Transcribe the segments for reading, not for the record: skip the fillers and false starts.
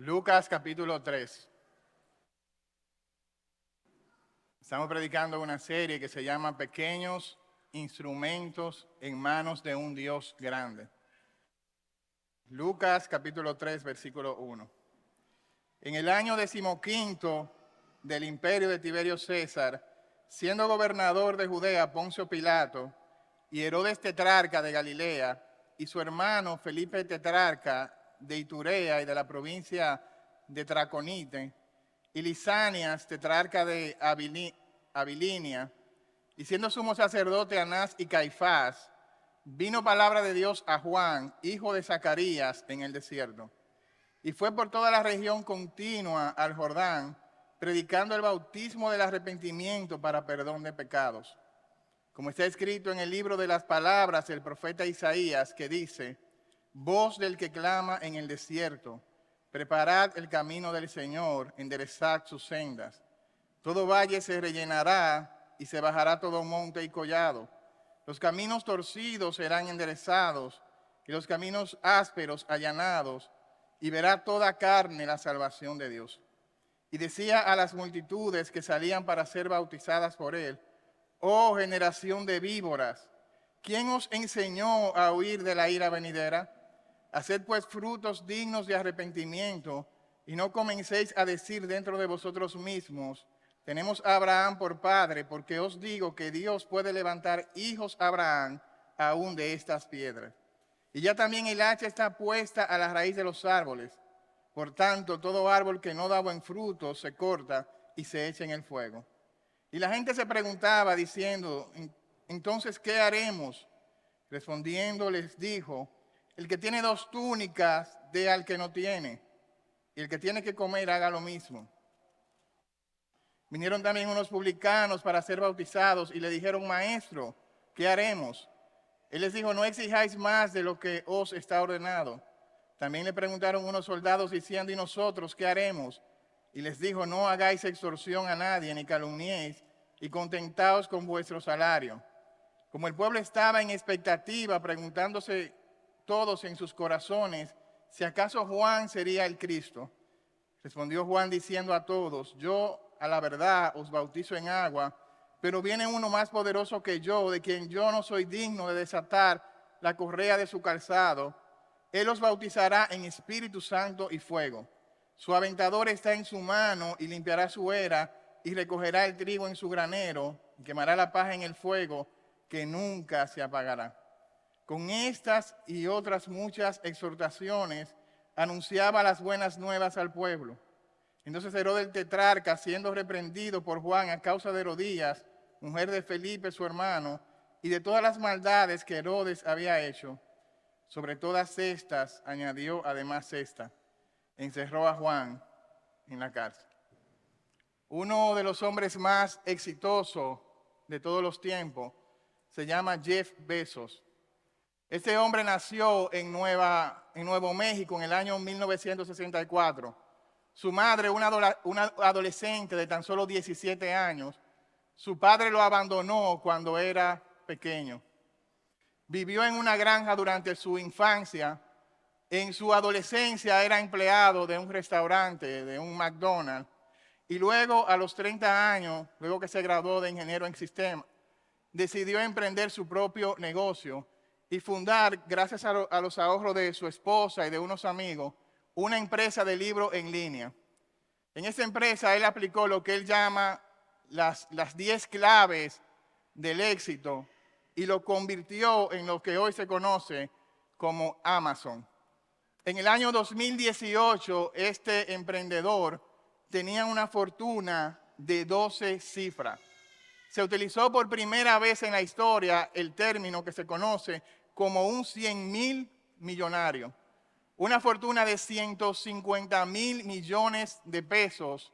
Lucas capítulo 3. Estamos predicando una serie que se llama Pequeños instrumentos en manos de un Dios grande. Lucas capítulo 3, versículo 1. En el año 15 del imperio de Tiberio César, siendo gobernador de Judea Poncio Pilato y Herodes tetrarca de Galilea y su hermano Felipe tetrarca de Iturea y de la provincia de Traconite, y Lisanias tetrarca de Abilinia, y siendo sumo sacerdote Anás y Caifás, vino palabra de Dios a Juan, hijo de Zacarías, en el desierto. Y fue por toda la región continua al Jordán, predicando el bautismo del arrepentimiento para perdón de pecados. Como está escrito en el libro de las palabras del profeta Isaías, que dice: voz del que clama en el desierto, preparad el camino del Señor, enderezad sus sendas. Todo valle se rellenará y se bajará todo monte y collado. Los caminos torcidos serán enderezados y los caminos ásperos allanados, y verá toda carne la salvación de Dios. Y decía a las multitudes que salían para ser bautizadas por él: oh generación de víboras, ¿quién os enseñó a huir de la ira venidera? Haced pues frutos dignos de arrepentimiento, y no comencéis a decir dentro de vosotros mismos: tenemos a Abraham por padre, porque os digo que Dios puede levantar hijos a Abraham aún de estas piedras. Y ya también el hacha está puesta a la raíz de los árboles. Por tanto, todo árbol que no da buen fruto se corta y se echa en el fuego. Y la gente se preguntaba diciendo: entonces, ¿qué haremos? Respondiendo les dijo: el que tiene 2 túnicas, dé al que no tiene, y el que tiene que comer, haga lo mismo. Vinieron también unos publicanos para ser bautizados y le dijeron: maestro, ¿qué haremos? Él les dijo: no exijáis más de lo que os está ordenado. También le preguntaron unos soldados diciendo: ¿y nosotros qué haremos? Y les dijo: no hagáis extorsión a nadie, ni calumniéis, y contentaos con vuestro salario. Como el pueblo estaba en expectativa, preguntándose todos en sus corazones si acaso Juan sería el Cristo, respondió Juan diciendo a todos: yo a la verdad os bautizo en agua, pero viene uno más poderoso que yo, de quien yo no soy digno de desatar la correa de su calzado. Él os bautizará en Espíritu Santo y fuego. Su aventador está en su mano y limpiará su era y recogerá el trigo en su granero y quemará la paja en el fuego que nunca se apagará. Con estas y otras muchas exhortaciones anunciaba las buenas nuevas al pueblo. Entonces Herodes el tetrarca, siendo reprendido por Juan a causa de Herodías, mujer de Felipe su hermano, y de todas las maldades que Herodes había hecho, sobre todas estas añadió además esta: encerró a Juan en la cárcel. Uno de los hombres más exitosos de todos los tiempos se llama Jeff Bezos. Este hombre nació en Nuevo México en el año 1964. Su madre, una adolescente de tan solo 17 años, su padre lo abandonó cuando era pequeño. Vivió en una granja durante su infancia. En su adolescencia era empleado de un restaurante, de un McDonald's. Y luego, a los 30 años, luego que se graduó de ingeniero en sistemas, decidió emprender su propio negocio y fundar, gracias a los ahorros de su esposa y de unos amigos, una empresa de libros en línea. En esa empresa él aplicó lo que él llama las 10 claves del éxito y lo convirtió en lo que hoy se conoce como Amazon. En el año 2018, este emprendedor tenía una fortuna de 12 cifras. Se utilizó por primera vez en la historia el término que se conoce como un 100,000 millonario. Una fortuna de 150,000 millones de pesos,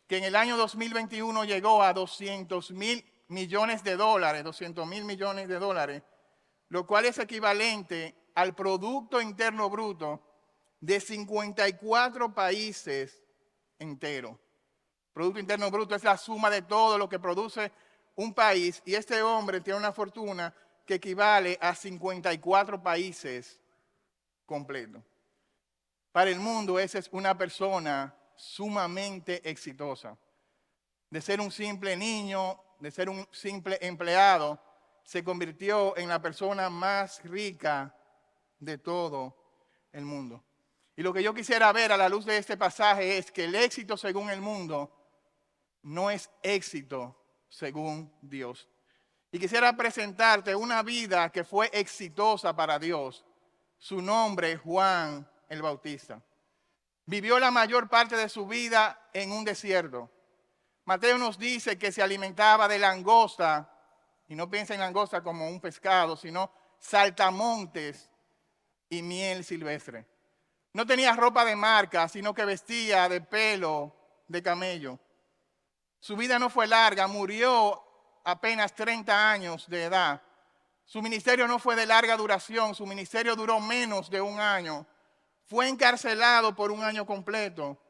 que en el año 2021 llegó a 200,000 millones de dólares, 200,000 millones de dólares, lo cual es equivalente al Producto Interno Bruto de 54 países enteros. Producto Interno Bruto es la suma de todo lo que produce un país, y este hombre tiene una fortuna que equivale a 54 países completos. Para el mundo, esa es una persona sumamente exitosa. De ser un simple niño, de ser un simple empleado, se convirtió en la persona más rica de todo el mundo. Y lo que yo quisiera ver a la luz de este pasaje es que el éxito según el mundo no es éxito según Dios. Y quisiera presentarte una vida que fue exitosa para Dios. Su nombre, Juan el Bautista. Vivió la mayor parte de su vida en un desierto. Mateo nos dice que se alimentaba de langosta, y no piensa en langosta como un pescado, sino saltamontes y miel silvestre. No tenía ropa de marca, sino que vestía de pelo de camello. Su vida no fue larga, murió apenas 30 años de edad. Su ministerio no fue de larga duración, su ministerio duró menos de un año. Fue encarcelado por un año completo.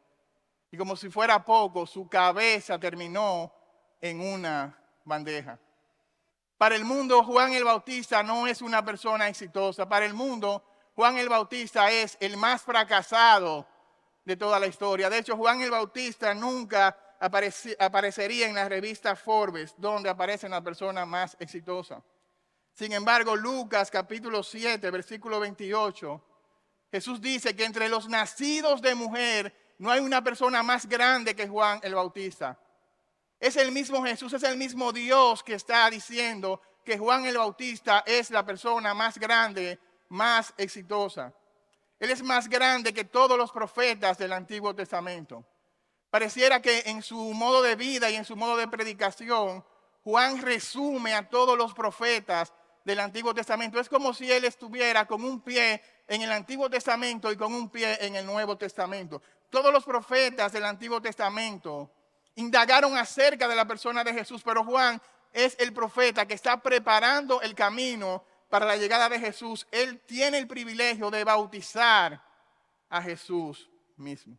Y como si fuera poco, su cabeza terminó en una bandeja. Para el mundo, Juan el Bautista no es una persona exitosa. Para el mundo, Juan el Bautista es el más fracasado de toda la historia. De hecho, Juan el Bautista nunca aparecería en la revista Forbes, donde aparecen las personas más exitosas. Sin embargo, Lucas capítulo 7, versículo 28, Jesús dice que entre los nacidos de mujer no hay una persona más grande que Juan el Bautista. Es el mismo Jesús, es el mismo Dios que está diciendo que Juan el Bautista es la persona más grande, más exitosa. Él es más grande que todos los profetas del Antiguo Testamento. Pareciera que en su modo de vida y en su modo de predicación, Juan resume a todos los profetas del Antiguo Testamento. Es como si él estuviera con un pie en el Antiguo Testamento y con un pie en el Nuevo Testamento. Todos los profetas del Antiguo Testamento indagaron acerca de la persona de Jesús, pero Juan es el profeta que está preparando el camino para la llegada de Jesús. Él tiene el privilegio de bautizar a Jesús mismo.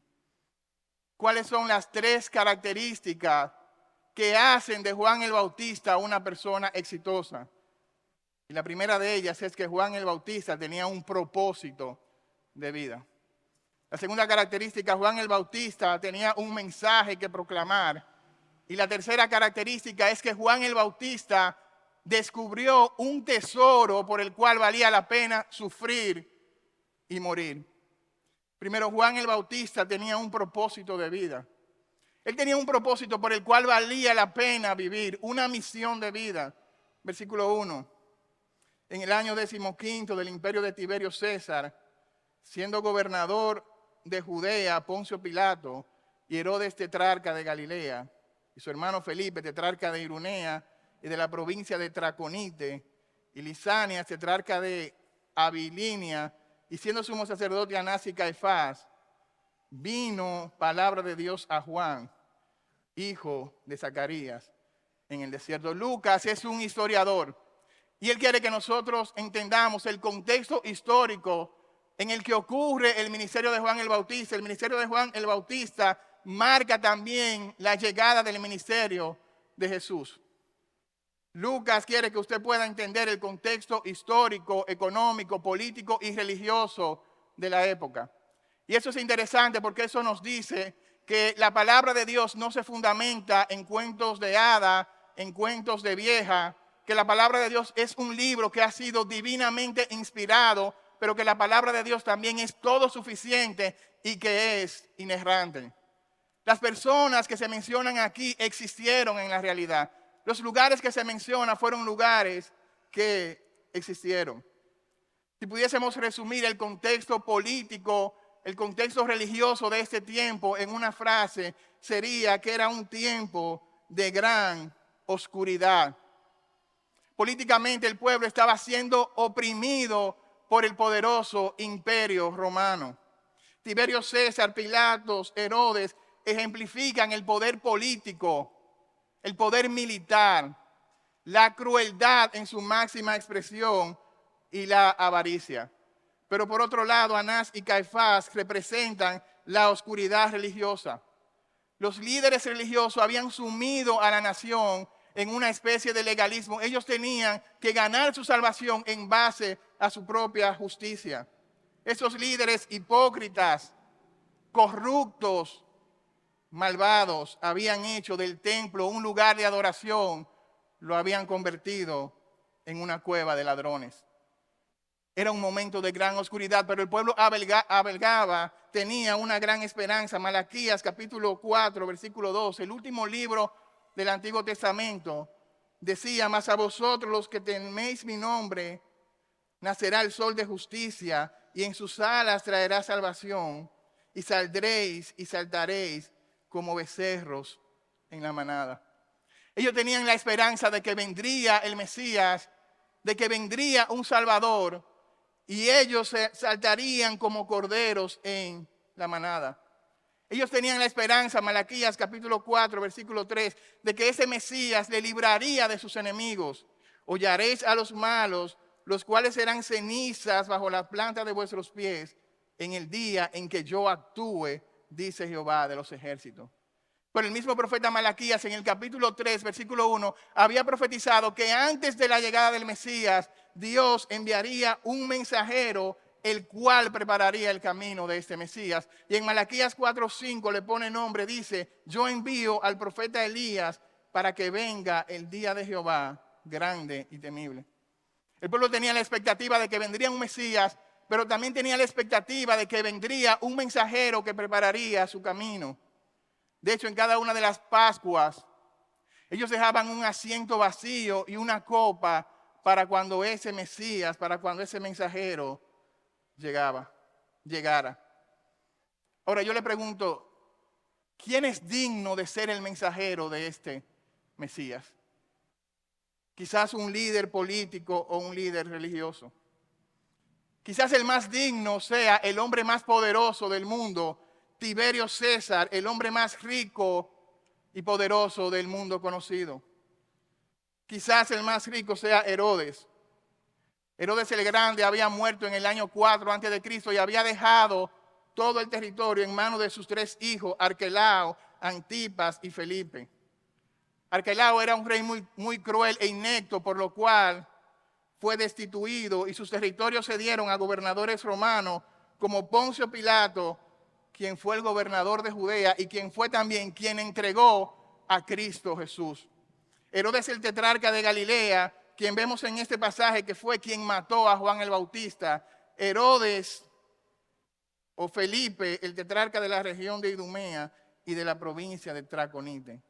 ¿Cuáles son las 3 características que hacen de Juan el Bautista una persona exitosa? Y la primera de ellas es que Juan el Bautista tenía un propósito de vida. La segunda característica, Juan el Bautista tenía un mensaje que proclamar. Y la tercera característica es que Juan el Bautista descubrió un tesoro por el cual valía la pena sufrir y morir. Primero, Juan el Bautista tenía un propósito de vida. Él tenía un propósito por el cual valía la pena vivir, una misión de vida. Versículo 1. En el año 15 del imperio de Tiberio César, siendo gobernador de Judea, Poncio Pilato y Herodes tetrarca de Galilea, y su hermano Felipe, tetrarca de Irunea y de la provincia de Traconite, y Lisania, tetrarca de Abilinia, y siendo sumo sacerdote Anás y Caifás, vino palabra de Dios a Juan, hijo de Zacarías, en el desierto. Lucas es un historiador y él quiere que nosotros entendamos el contexto histórico en el que ocurre el ministerio de Juan el Bautista. El ministerio de Juan el Bautista marca también la llegada del ministerio de Jesús. Lucas quiere que usted pueda entender el contexto histórico, económico, político y religioso de la época. Y eso es interesante porque eso nos dice que la palabra de Dios no se fundamenta en cuentos de hada, en cuentos de vieja, que la palabra de Dios es un libro que ha sido divinamente inspirado, pero que la palabra de Dios también es todo suficiente y que es inerrante. Las personas que se mencionan aquí existieron en la realidad. Los lugares que se mencionan fueron lugares que existieron. Si pudiésemos resumir el contexto político, el contexto religioso de este tiempo en una frase, sería que era un tiempo de gran oscuridad. Políticamente el pueblo estaba siendo oprimido por el poderoso imperio romano. Tiberio César, Pilatos, Herodes ejemplifican el poder político, el poder militar, la crueldad en su máxima expresión y la avaricia. Pero por otro lado, Anás y Caifás representan la oscuridad religiosa. Los líderes religiosos habían sumido a la nación en una especie de legalismo. Ellos tenían que ganar su salvación en base a su propia justicia. Esos líderes hipócritas corruptos, malvados, habían hecho del templo un lugar de adoración, lo habían convertido en una cueva de ladrones. Era un momento de gran oscuridad, pero el pueblo albergaba, tenía una gran esperanza. Malaquías capítulo 4, versículo 2, el último libro del Antiguo Testamento, decía: mas a vosotros los que teméis mi nombre, nacerá el sol de justicia, y en sus alas traerá salvación, y saldréis y saltaréis como becerros en la manada. Ellos tenían la esperanza de que vendría el Mesías, de que vendría un Salvador, y ellos saltarían como corderos en la manada. Ellos tenían la esperanza, Malaquías capítulo 4, versículo 3, de que ese Mesías le libraría de sus enemigos. Hollaréis a los malos, los cuales serán cenizas bajo la planta de vuestros pies, en el día en que yo actúe, dice Jehová de los ejércitos. Pero el mismo profeta Malaquías en el capítulo 3, versículo 1, había profetizado que antes de la llegada del Mesías, Dios enviaría un mensajero, el cual prepararía el camino de este Mesías. Y en Malaquías 4:5 le pone nombre, dice: yo envío al profeta Elías para que venga el día de Jehová grande y temible. El pueblo tenía la expectativa de que vendría un Mesías, pero también tenía la expectativa de que vendría un mensajero que prepararía su camino. De hecho, en cada una de las Pascuas, ellos dejaban un asiento vacío y una copa para cuando ese Mesías, para cuando ese mensajero llegara. Ahora yo le pregunto, ¿quién es digno de ser el mensajero de este Mesías? Quizás un líder político o un líder religioso. Quizás el más digno sea el hombre más poderoso del mundo, Tiberio César, el hombre más rico y poderoso del mundo conocido. Quizás el más rico sea Herodes. Herodes el Grande había muerto en el año 4 a.C. y había dejado todo el territorio en manos de sus 3 hijos, Arquelao, Antipas y Felipe. Arquelao era un rey muy cruel e inepto, por lo cual fue destituido y sus territorios se dieron a gobernadores romanos como Poncio Pilato, quien fue el gobernador de Judea y quien fue también quien entregó a Cristo Jesús. Herodes el tetrarca de Galilea, quien vemos en este pasaje que fue quien mató a Juan el Bautista. Herodes o Felipe, el tetrarca de la región de Idumea y de la provincia de Traconite.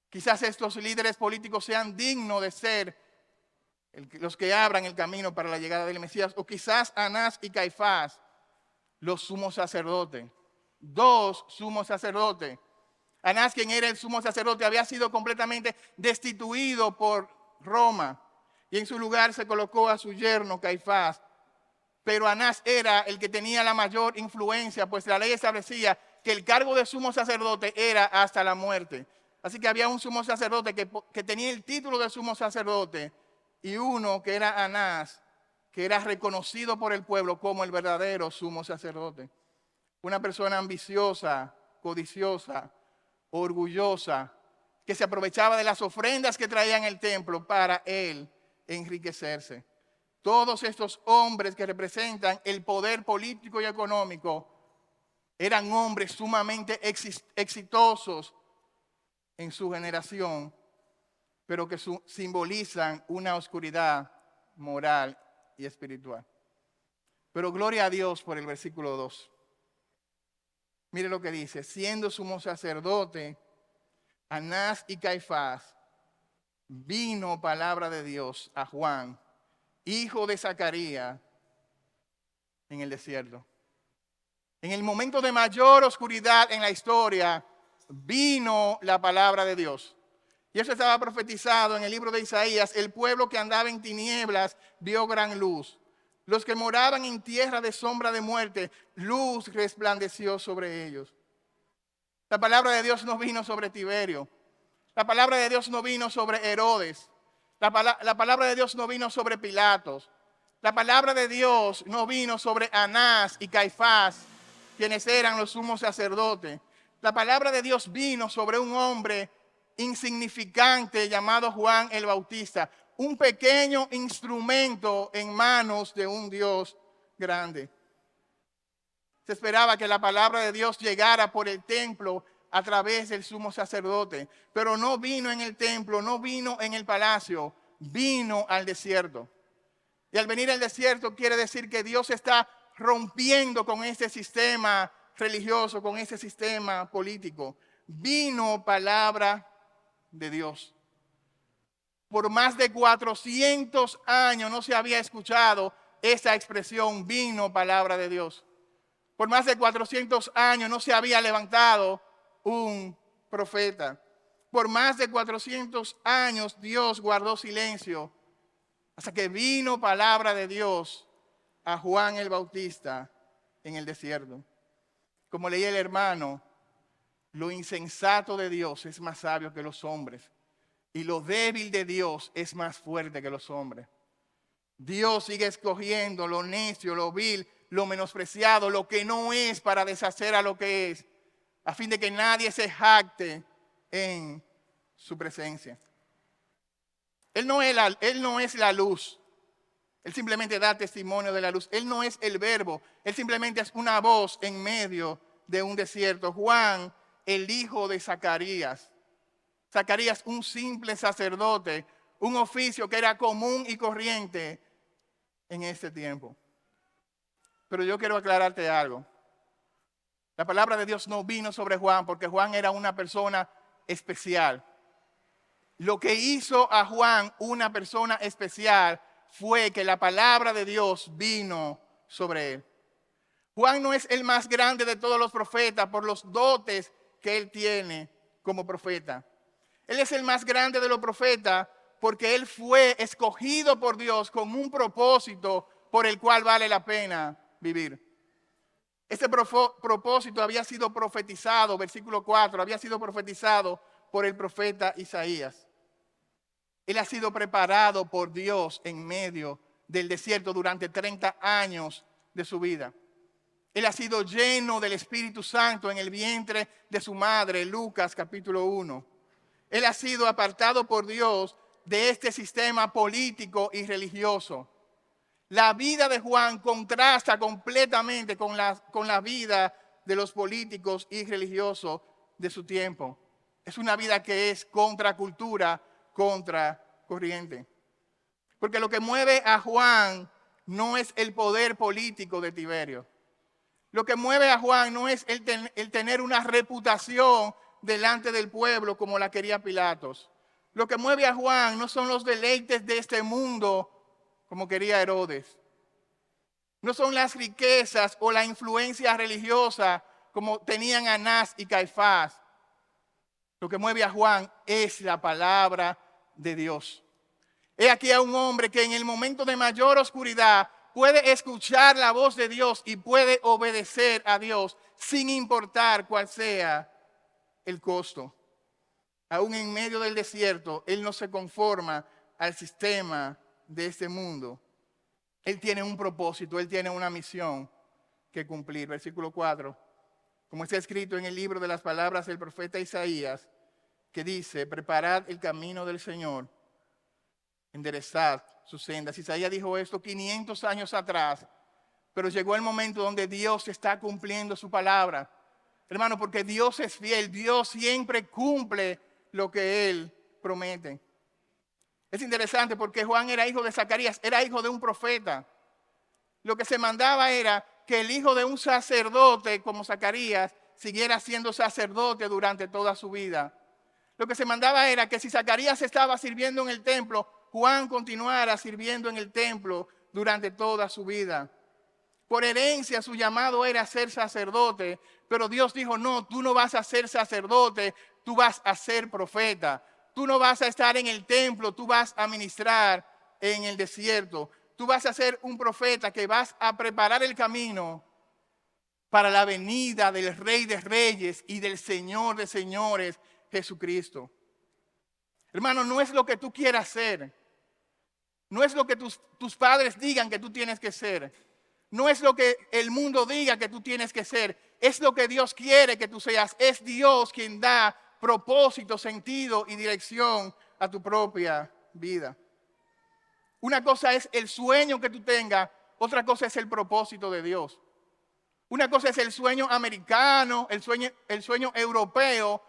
Quizás estos líderes políticos sean dignos de ser los que abran el camino para la llegada del Mesías, o quizás Anás y Caifás, los sumos sacerdotes. 2 sumos sacerdotes. Anás, quien era el sumo sacerdote, había sido completamente destituido por Roma y en su lugar se colocó a su yerno Caifás. Pero Anás era el que tenía la mayor influencia, pues la ley establecía que el cargo de sumo sacerdote era hasta la muerte. Así que había un sumo sacerdote que tenía el título de sumo sacerdote y uno que era Anás, que era reconocido por el pueblo como el verdadero sumo sacerdote. Una persona ambiciosa, codiciosa, orgullosa, que se aprovechaba de las ofrendas que traían el templo para él enriquecerse. Todos estos hombres que representan el poder político y económico eran hombres sumamente exitosos en su generación, pero que simbolizan una oscuridad moral y espiritual. Pero gloria a Dios por el versículo 2. Mire lo que dice: siendo sumo sacerdote, Anás y Caifás, vino palabra de Dios a Juan, hijo de Zacarías, en el desierto. En el momento de mayor oscuridad en la historia, vino la palabra de Dios. Y eso estaba profetizado en el libro de Isaías: el pueblo que andaba en tinieblas vio gran luz. Los que moraban en tierra de sombra de muerte, luz resplandeció sobre ellos. La palabra de Dios no vino sobre Tiberio. La palabra de Dios no vino sobre Herodes. La palabra de Dios no vino sobre Pilatos. La palabra de Dios no vino sobre Anás y Caifás, quienes eran los sumos sacerdotes. La palabra de Dios vino sobre un hombre insignificante llamado Juan el Bautista, un pequeño instrumento en manos de un Dios grande. Se esperaba que la palabra de Dios llegara por el templo a través del sumo sacerdote. Pero no vino en el templo, no vino en el palacio, vino al desierto. Y al venir al desierto quiere decir que Dios está rompiendo con este sistema religioso, con este sistema político. Vino palabra de Dios. Por más de 400 años no se había escuchado esa expresión, vino palabra de Dios. Por más de 400 años no se había levantado un profeta. Por más de 400 años Dios guardó silencio hasta que vino palabra de Dios a Juan el Bautista en el desierto. Como leía el hermano, lo insensato de Dios es más sabio que los hombres y lo débil de Dios es más fuerte que los hombres. Dios sigue escogiendo lo necio, lo vil, lo menospreciado, lo que no es para deshacer a lo que es, a fin de que nadie se jacte en su presencia. Él no es la luz. Él simplemente da testimonio de la luz. Él no es el verbo. Él simplemente es una voz en medio de un desierto. Juan, el hijo de Zacarías. Zacarías, un simple sacerdote, un oficio que era común y corriente en este tiempo. Pero yo quiero aclararte algo. La palabra de Dios no vino sobre Juan porque Juan era una persona especial. Lo que hizo a Juan una persona especial fue que la palabra de Dios vino sobre él. Juan no es el más grande de todos los profetas por los dotes que él tiene como profeta. Él es el más grande de los profetas porque él fue escogido por Dios con un propósito por el cual vale la pena vivir. Este propósito había sido profetizado, versículo 4, había sido profetizado por el profeta Isaías. Él ha sido preparado por Dios en medio del desierto durante 30 años de su vida. Él ha sido lleno del Espíritu Santo en el vientre de su madre, Lucas capítulo 1. Él ha sido apartado por Dios de este sistema político y religioso. La vida de Juan contrasta completamente con la vida de los políticos y religiosos de su tiempo. Es una vida que es contra cultura, contra corriente. Porque lo que mueve a Juan no es el poder político de Tiberio. Lo que mueve a Juan no es el tener una reputación delante del pueblo como la quería Pilatos. Lo que mueve a Juan no son los deleites de este mundo como quería Herodes. No son las riquezas o la influencia religiosa como tenían Anás y Caifás. Lo que mueve a Juan es la palabra de Dios. He aquí a un hombre que en el momento de mayor oscuridad puede escuchar la voz de Dios y puede obedecer a Dios sin importar cuál sea el costo. Aún en medio del desierto, él no se conforma al sistema de este mundo. Él tiene un propósito, él tiene una misión que cumplir. Versículo 4. Como está escrito en el libro de las palabras del profeta Isaías, que dice, preparad el camino del Señor, enderezad sus sendas. Isaías dijo esto 500 años atrás, pero llegó el momento donde Dios está cumpliendo su palabra. Hermano, porque Dios es fiel, Dios siempre cumple lo que Él promete. Es interesante porque Juan era hijo de Zacarías, era hijo de un profeta. Lo que se mandaba era que el hijo de un sacerdote como Zacarías siguiera siendo sacerdote durante toda su vida. Lo que se mandaba era que si Zacarías estaba sirviendo en el templo, Juan continuara sirviendo en el templo durante toda su vida. Por herencia su llamado era ser sacerdote, pero Dios dijo, no, tú no vas a ser sacerdote, tú vas a ser profeta. Tú no vas a estar en el templo, tú vas a ministrar en el desierto. Tú vas a ser un profeta que vas a preparar el camino para la venida del Rey de Reyes y del Señor de Señores, Jesucristo. Hermano, no es lo que tú quieras ser. No es lo que tus padres digan que tú tienes que ser. No es lo que el mundo diga que tú tienes que ser. Es lo que Dios quiere que tú seas. Es Dios quien da propósito, sentido y dirección a tu propia vida. Una cosa es el sueño que tú tengas, otra cosa es el propósito de Dios. Una cosa es el sueño americano, el sueño europeo.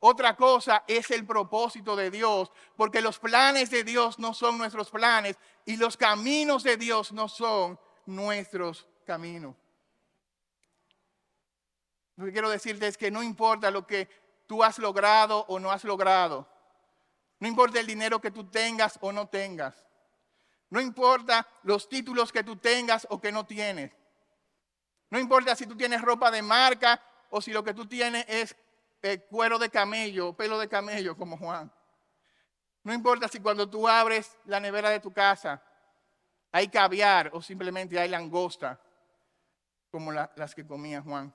Otra cosa es el propósito de Dios, porque los planes de Dios no son nuestros planes y los caminos de Dios no son nuestros caminos. Lo que quiero decirte es que no importa lo que tú has logrado o no has logrado. No importa el dinero que tú tengas o no tengas. No importa los títulos que tú tengas o que no tienes. No importa si tú tienes ropa de marca o si lo que tú tienes es cuero de camello, pelo de camello como Juan. No importa si cuando tú abres la nevera de tu casa hay caviar o simplemente hay langosta como las que comía Juan.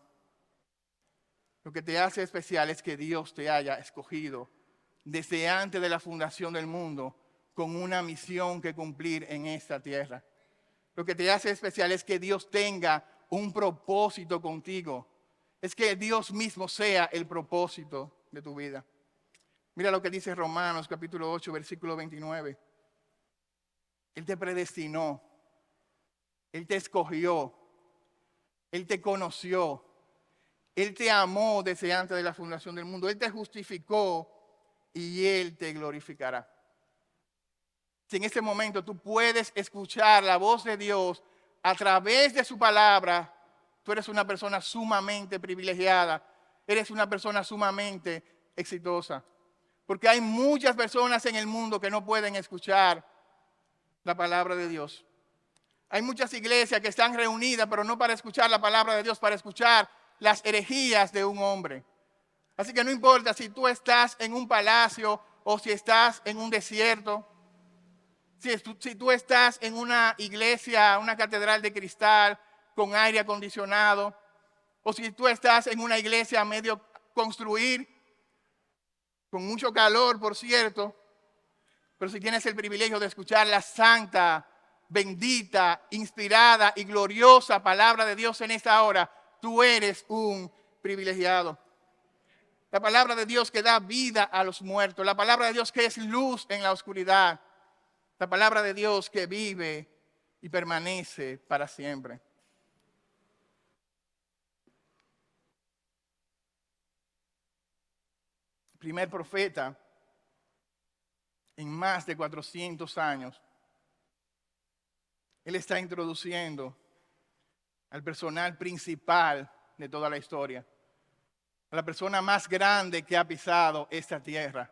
Lo que te hace especial es que Dios te haya escogido desde antes de la fundación del mundo con una misión que cumplir en esta tierra. Lo que te hace especial es que Dios tenga un propósito contigo. Es que Dios mismo sea el propósito de tu vida. Mira lo que dice Romanos capítulo 8, versículo 29. Él te predestinó. Él te escogió. Él te conoció. Él te amó desde antes de la fundación del mundo. Él te justificó y Él te glorificará. Si en este momento tú puedes escuchar la voz de Dios a través de su palabra, tú eres una persona sumamente privilegiada. Eres una persona sumamente exitosa. Porque hay muchas personas en el mundo que no pueden escuchar la palabra de Dios. Hay muchas iglesias que están reunidas, pero no para escuchar la palabra de Dios, para escuchar las herejías de un hombre. Así que no importa si tú estás en un palacio o si estás en un desierto, si tú estás en una iglesia, una catedral de cristal con aire acondicionado, o si tú estás en una iglesia a medio construir, con mucho calor, por cierto, pero si tienes el privilegio de escuchar la santa, bendita, inspirada y gloriosa palabra de Dios en esta hora, tú eres un privilegiado. La palabra de Dios que da vida a los muertos, la palabra de Dios que es luz en la oscuridad, la palabra de Dios que vive y permanece para siempre. El primer profeta en más de 400 años, él está introduciendo al personal principal de toda la historia, a la persona más grande que ha pisado esta tierra,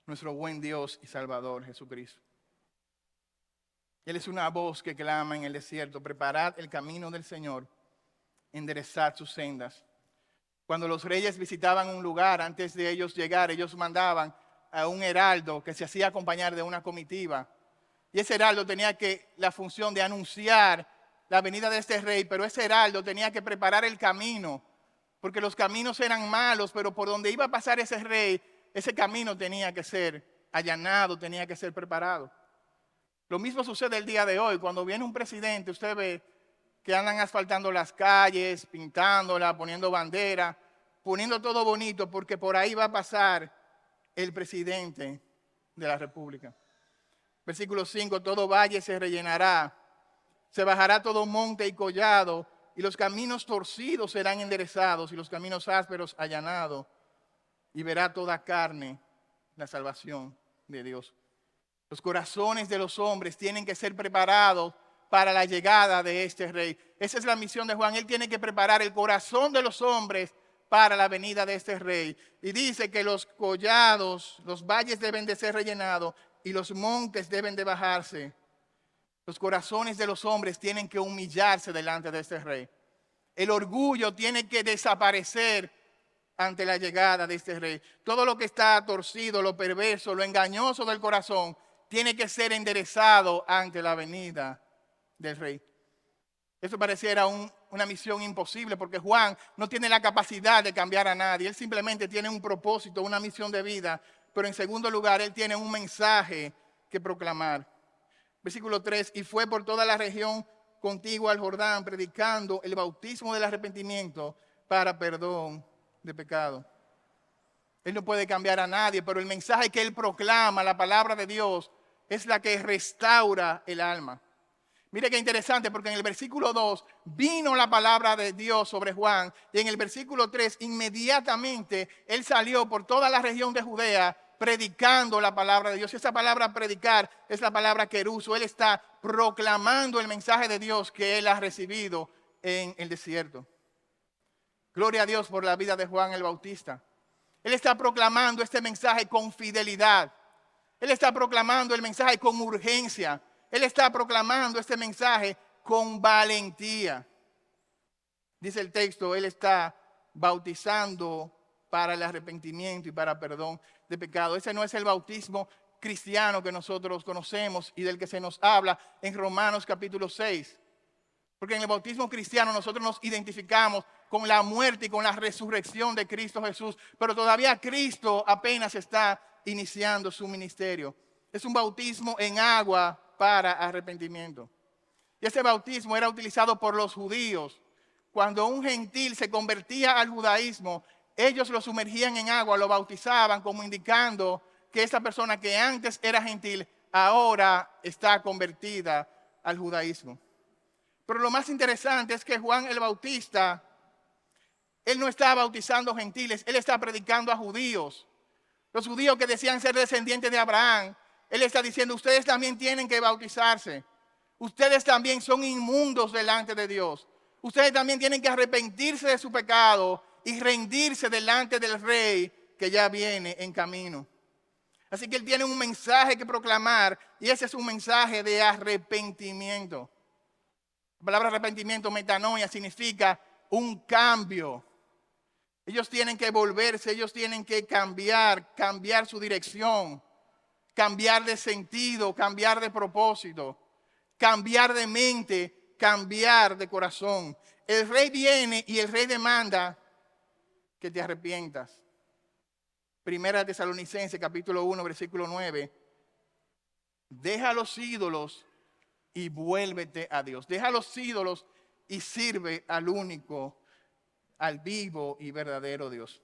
nuestro buen Dios y Salvador Jesucristo. Él es una voz que clama en el desierto: preparad el camino del Señor, enderezad sus sendas. Cuando los reyes visitaban un lugar, antes de ellos llegar, ellos mandaban a un heraldo que se hacía acompañar de una comitiva. Y ese heraldo tenía la función de anunciar la venida de este rey, pero ese heraldo tenía que preparar el camino, porque los caminos eran malos, pero por donde iba a pasar ese rey, ese camino tenía que ser allanado, tenía que ser preparado. Lo mismo sucede el día de hoy. Cuando viene un presidente, usted ve que andan asfaltando las calles, pintándolas, poniendo bandera, poniendo todo bonito, porque por ahí va a pasar el presidente de la República. Versículo 5, todo valle se rellenará, se bajará todo monte y collado, y los caminos torcidos serán enderezados, y los caminos ásperos allanados, y verá toda carne la salvación de Dios. Los corazones de los hombres tienen que ser preparados para la llegada de este rey. Esa es la misión de Juan. Él tiene que preparar el corazón de los hombres para la venida de este rey. Y dice que los collados, los valles deben de ser rellenados y los montes deben de bajarse. Los corazones de los hombres tienen que humillarse delante de este rey. El orgullo tiene que desaparecer ante la llegada de este rey. Todo lo que está torcido, lo perverso, lo engañoso del corazón, tiene que ser enderezado ante la venida del rey. Eso pareciera una misión imposible, porque Juan no tiene la capacidad de cambiar a nadie. Él simplemente tiene un propósito, una misión de vida. Pero en segundo lugar, él tiene un mensaje que proclamar. Versículo 3, y fue por toda la región contigua al Jordán, predicando el bautismo del arrepentimiento para perdón de pecado. Él no puede cambiar a nadie, pero el mensaje que él proclama, la palabra de Dios, es la que restaura el alma. Mire qué interesante, porque en el versículo 2 vino la palabra de Dios sobre Juan, y en el versículo 3 inmediatamente él salió por toda la región de Judea predicando la palabra de Dios. Y esa palabra predicar es la palabra queruso. Él está proclamando el mensaje de Dios que él ha recibido en el desierto. Gloria a Dios por la vida de Juan el Bautista. Él está proclamando este mensaje con fidelidad. Él está proclamando el mensaje con urgencia. Él está proclamando este mensaje con valentía. Dice el texto, él está bautizando para el arrepentimiento y para perdón de pecado. Ese no es el bautismo cristiano que nosotros conocemos y del que se nos habla en Romanos capítulo 6. Porque en el bautismo cristiano nosotros nos identificamos con la muerte y con la resurrección de Cristo Jesús. Pero todavía Cristo apenas está iniciando su ministerio. Es un bautismo en agua para arrepentimiento. Y ese bautismo era utilizado por los judíos. Cuando un gentil se convertía al judaísmo, ellos lo sumergían en agua, lo bautizaban como indicando que esa persona que antes era gentil, ahora está convertida al judaísmo. Pero lo más interesante es que Juan el Bautista, él no está bautizando gentiles, él está predicando a judíos. Los judíos que decían ser descendientes de Abraham, él está diciendo, ustedes también tienen que bautizarse. Ustedes también son inmundos delante de Dios. Ustedes también tienen que arrepentirse de su pecado y rendirse delante del Rey que ya viene en camino. Así que él tiene un mensaje que proclamar y ese es un mensaje de arrepentimiento. La palabra arrepentimiento, metanoia, significa un cambio. Ellos tienen que volverse, ellos tienen que cambiar su dirección, cambiar de sentido, cambiar de propósito, cambiar de mente, cambiar de corazón. El Rey viene y el Rey demanda que te arrepientas. Primera Tesalonicenses capítulo 1, versículo 9. Deja los ídolos y vuélvete a Dios. Deja los ídolos y sirve al único, al vivo y verdadero Dios.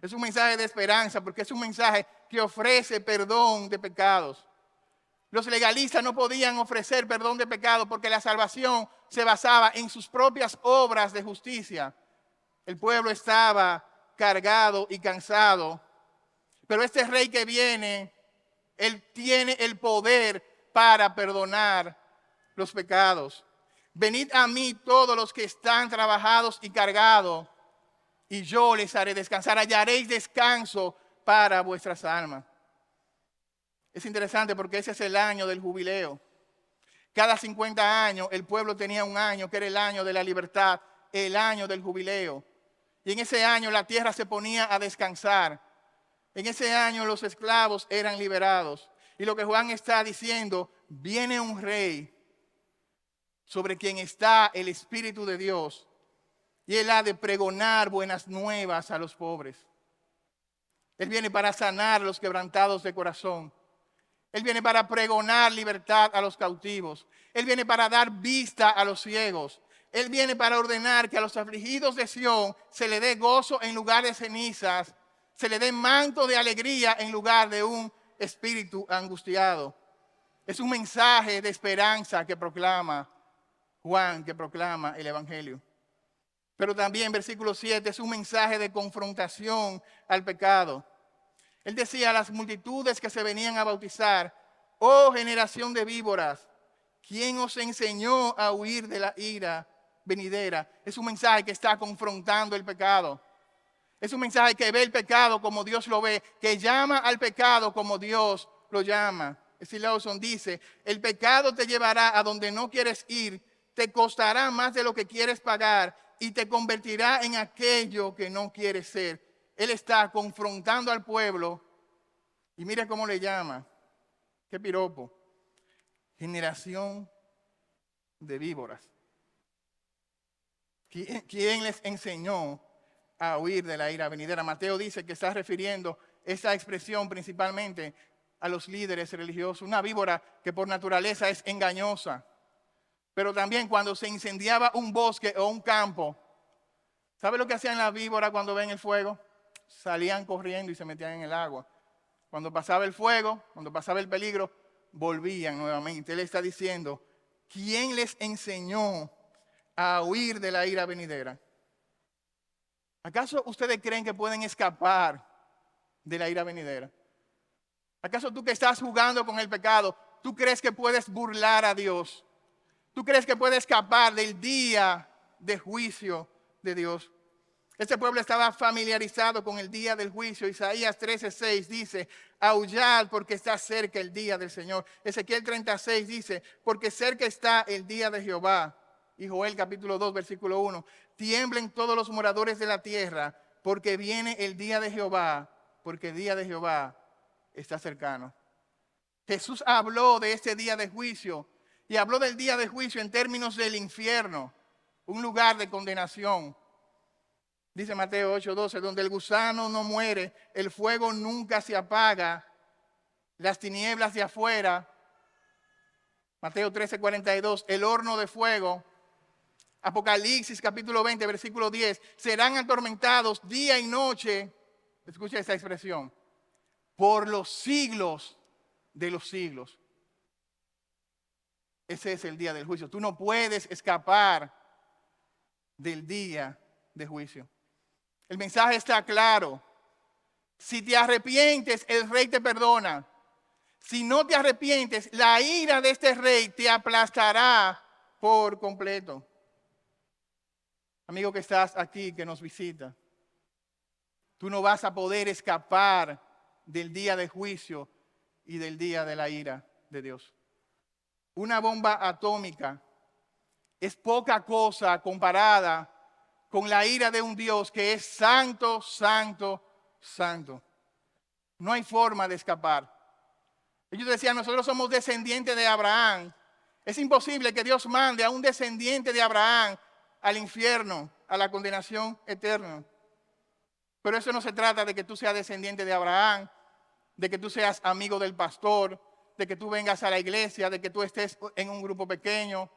Es un mensaje de esperanza porque es un mensaje que ofrece perdón de pecados. Los legalistas no podían ofrecer perdón de pecados porque la salvación se basaba en sus propias obras de justicia. El pueblo estaba cargado y cansado. Pero este Rey que viene, él tiene el poder para perdonar los pecados. Venid a mí todos los que están trabajados y cargados, y yo les haré descansar. Hallaréis descanso para vuestras almas. Es interesante porque ese es el año del jubileo. Cada 50 años el pueblo tenía un año que era el año de la libertad, el año del jubileo. Y en ese año la tierra se ponía a descansar. En ese año los esclavos eran liberados. Y lo que Juan está diciendo, viene un rey sobre quien está el Espíritu de Dios. Y él ha de pregonar buenas nuevas a los pobres. Él viene para sanar a los quebrantados de corazón. Él viene para pregonar libertad a los cautivos. Él viene para dar vista a los ciegos. Él viene para ordenar que a los afligidos de Sión se le dé gozo en lugar de cenizas, se le dé manto de alegría en lugar de un espíritu angustiado. Es un mensaje de esperanza que proclama Juan, que proclama el Evangelio. Pero también, versículo 7, es un mensaje de confrontación al pecado. Él decía a las multitudes que se venían a bautizar, oh generación de víboras, ¿quién os enseñó a huir de la ira venidera? Es un mensaje que está confrontando el pecado. Es un mensaje que ve el pecado como Dios lo ve, que llama al pecado como Dios lo llama. S. Lawson dice, el pecado te llevará a donde no quieres ir, te costará más de lo que quieres pagar y te convertirá en aquello que no quieres ser. Él está confrontando al pueblo y mire cómo le llama. Qué piropo. Generación de víboras. ¿Quién les enseñó a huir de la ira venidera? Mateo dice que está refiriendo esa expresión principalmente a los líderes religiosos. Una víbora que por naturaleza es engañosa. Pero también cuando se incendiaba un bosque o un campo, ¿sabe lo que hacían las víboras cuando ven el fuego? Salían corriendo y se metían en el agua. Cuando pasaba el fuego, cuando pasaba el peligro, volvían nuevamente. Él está diciendo, ¿quién les enseñó a huir de la ira venidera? ¿Acaso ustedes creen que pueden escapar de la ira venidera? ¿Acaso tú que estás jugando con el pecado, tú crees que puedes burlar a Dios? ¿Tú crees que puedes escapar del día de juicio de Dios? Este pueblo estaba familiarizado con el día del juicio. Isaías 13:6 dice, aullad porque está cerca el día del Señor. Ezequiel 36 dice, porque cerca está el día de Jehová. Y Joel capítulo 2 versículo 1, tiemblen todos los moradores de la tierra, porque viene el día de Jehová, porque el día de Jehová está cercano. Jesús habló de este día de juicio y habló del día de juicio en términos del infierno, un lugar de condenación. Dice Mateo 8:12, donde el gusano no muere, el fuego nunca se apaga, las tinieblas de afuera. Mateo 13:42, el horno de fuego. Apocalipsis capítulo 20, versículo 10, serán atormentados día y noche, escucha esa expresión, por los siglos de los siglos. Ese es el día del juicio. Tú no puedes escapar del día de juicio. El mensaje está claro. Si te arrepientes, el rey te perdona. Si no te arrepientes, la ira de este rey te aplastará por completo. Amigo que estás aquí, que nos visita, tú no vas a poder escapar del día de juicio y del día de la ira de Dios. Una bomba atómica es poca cosa comparada con la ira de un Dios que es santo, santo, santo. No hay forma de escapar. Ellos decían, nosotros somos descendientes de Abraham. Es imposible que Dios mande a un descendiente de Abraham al infierno, a la condenación eterna. Pero eso no se trata de que tú seas descendiente de Abraham, de que tú seas amigo del pastor, de que tú vengas a la iglesia, de que tú estés en un grupo pequeño.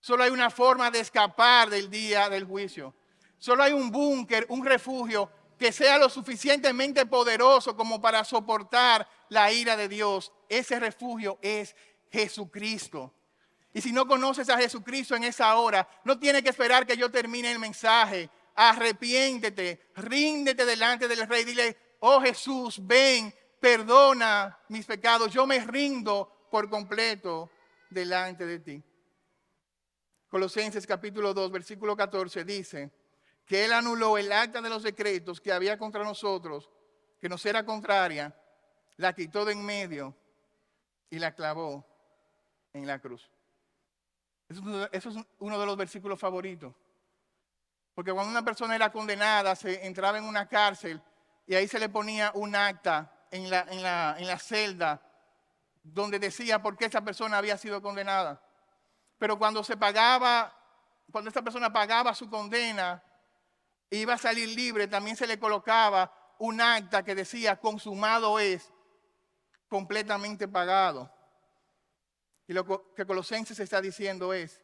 Solo hay una forma de escapar del día del juicio. Solo hay un búnker, un refugio que sea lo suficientemente poderoso como para soportar la ira de Dios. Ese refugio es Jesucristo. Y si no conoces a Jesucristo en esa hora, no tienes que esperar que yo termine el mensaje. Arrepiéntete, ríndete delante del Rey. Dile, oh Jesús, ven, perdona mis pecados. Yo me rindo por completo delante de ti. Colosenses capítulo 2, versículo 14 dice que Él anuló el acta de los decretos que había contra nosotros, que nos era contraria, la quitó de en medio y la clavó en la cruz. Eso es uno de los versículos favoritos. Porque cuando una persona era condenada, se entraba en una cárcel y ahí se le ponía un acta en la celda donde decía por qué esa persona había sido condenada. Pero cuando esta persona pagaba su condena e iba a salir libre, también se le colocaba un acta que decía consumado es, completamente pagado. Y lo que Colosenses está diciendo es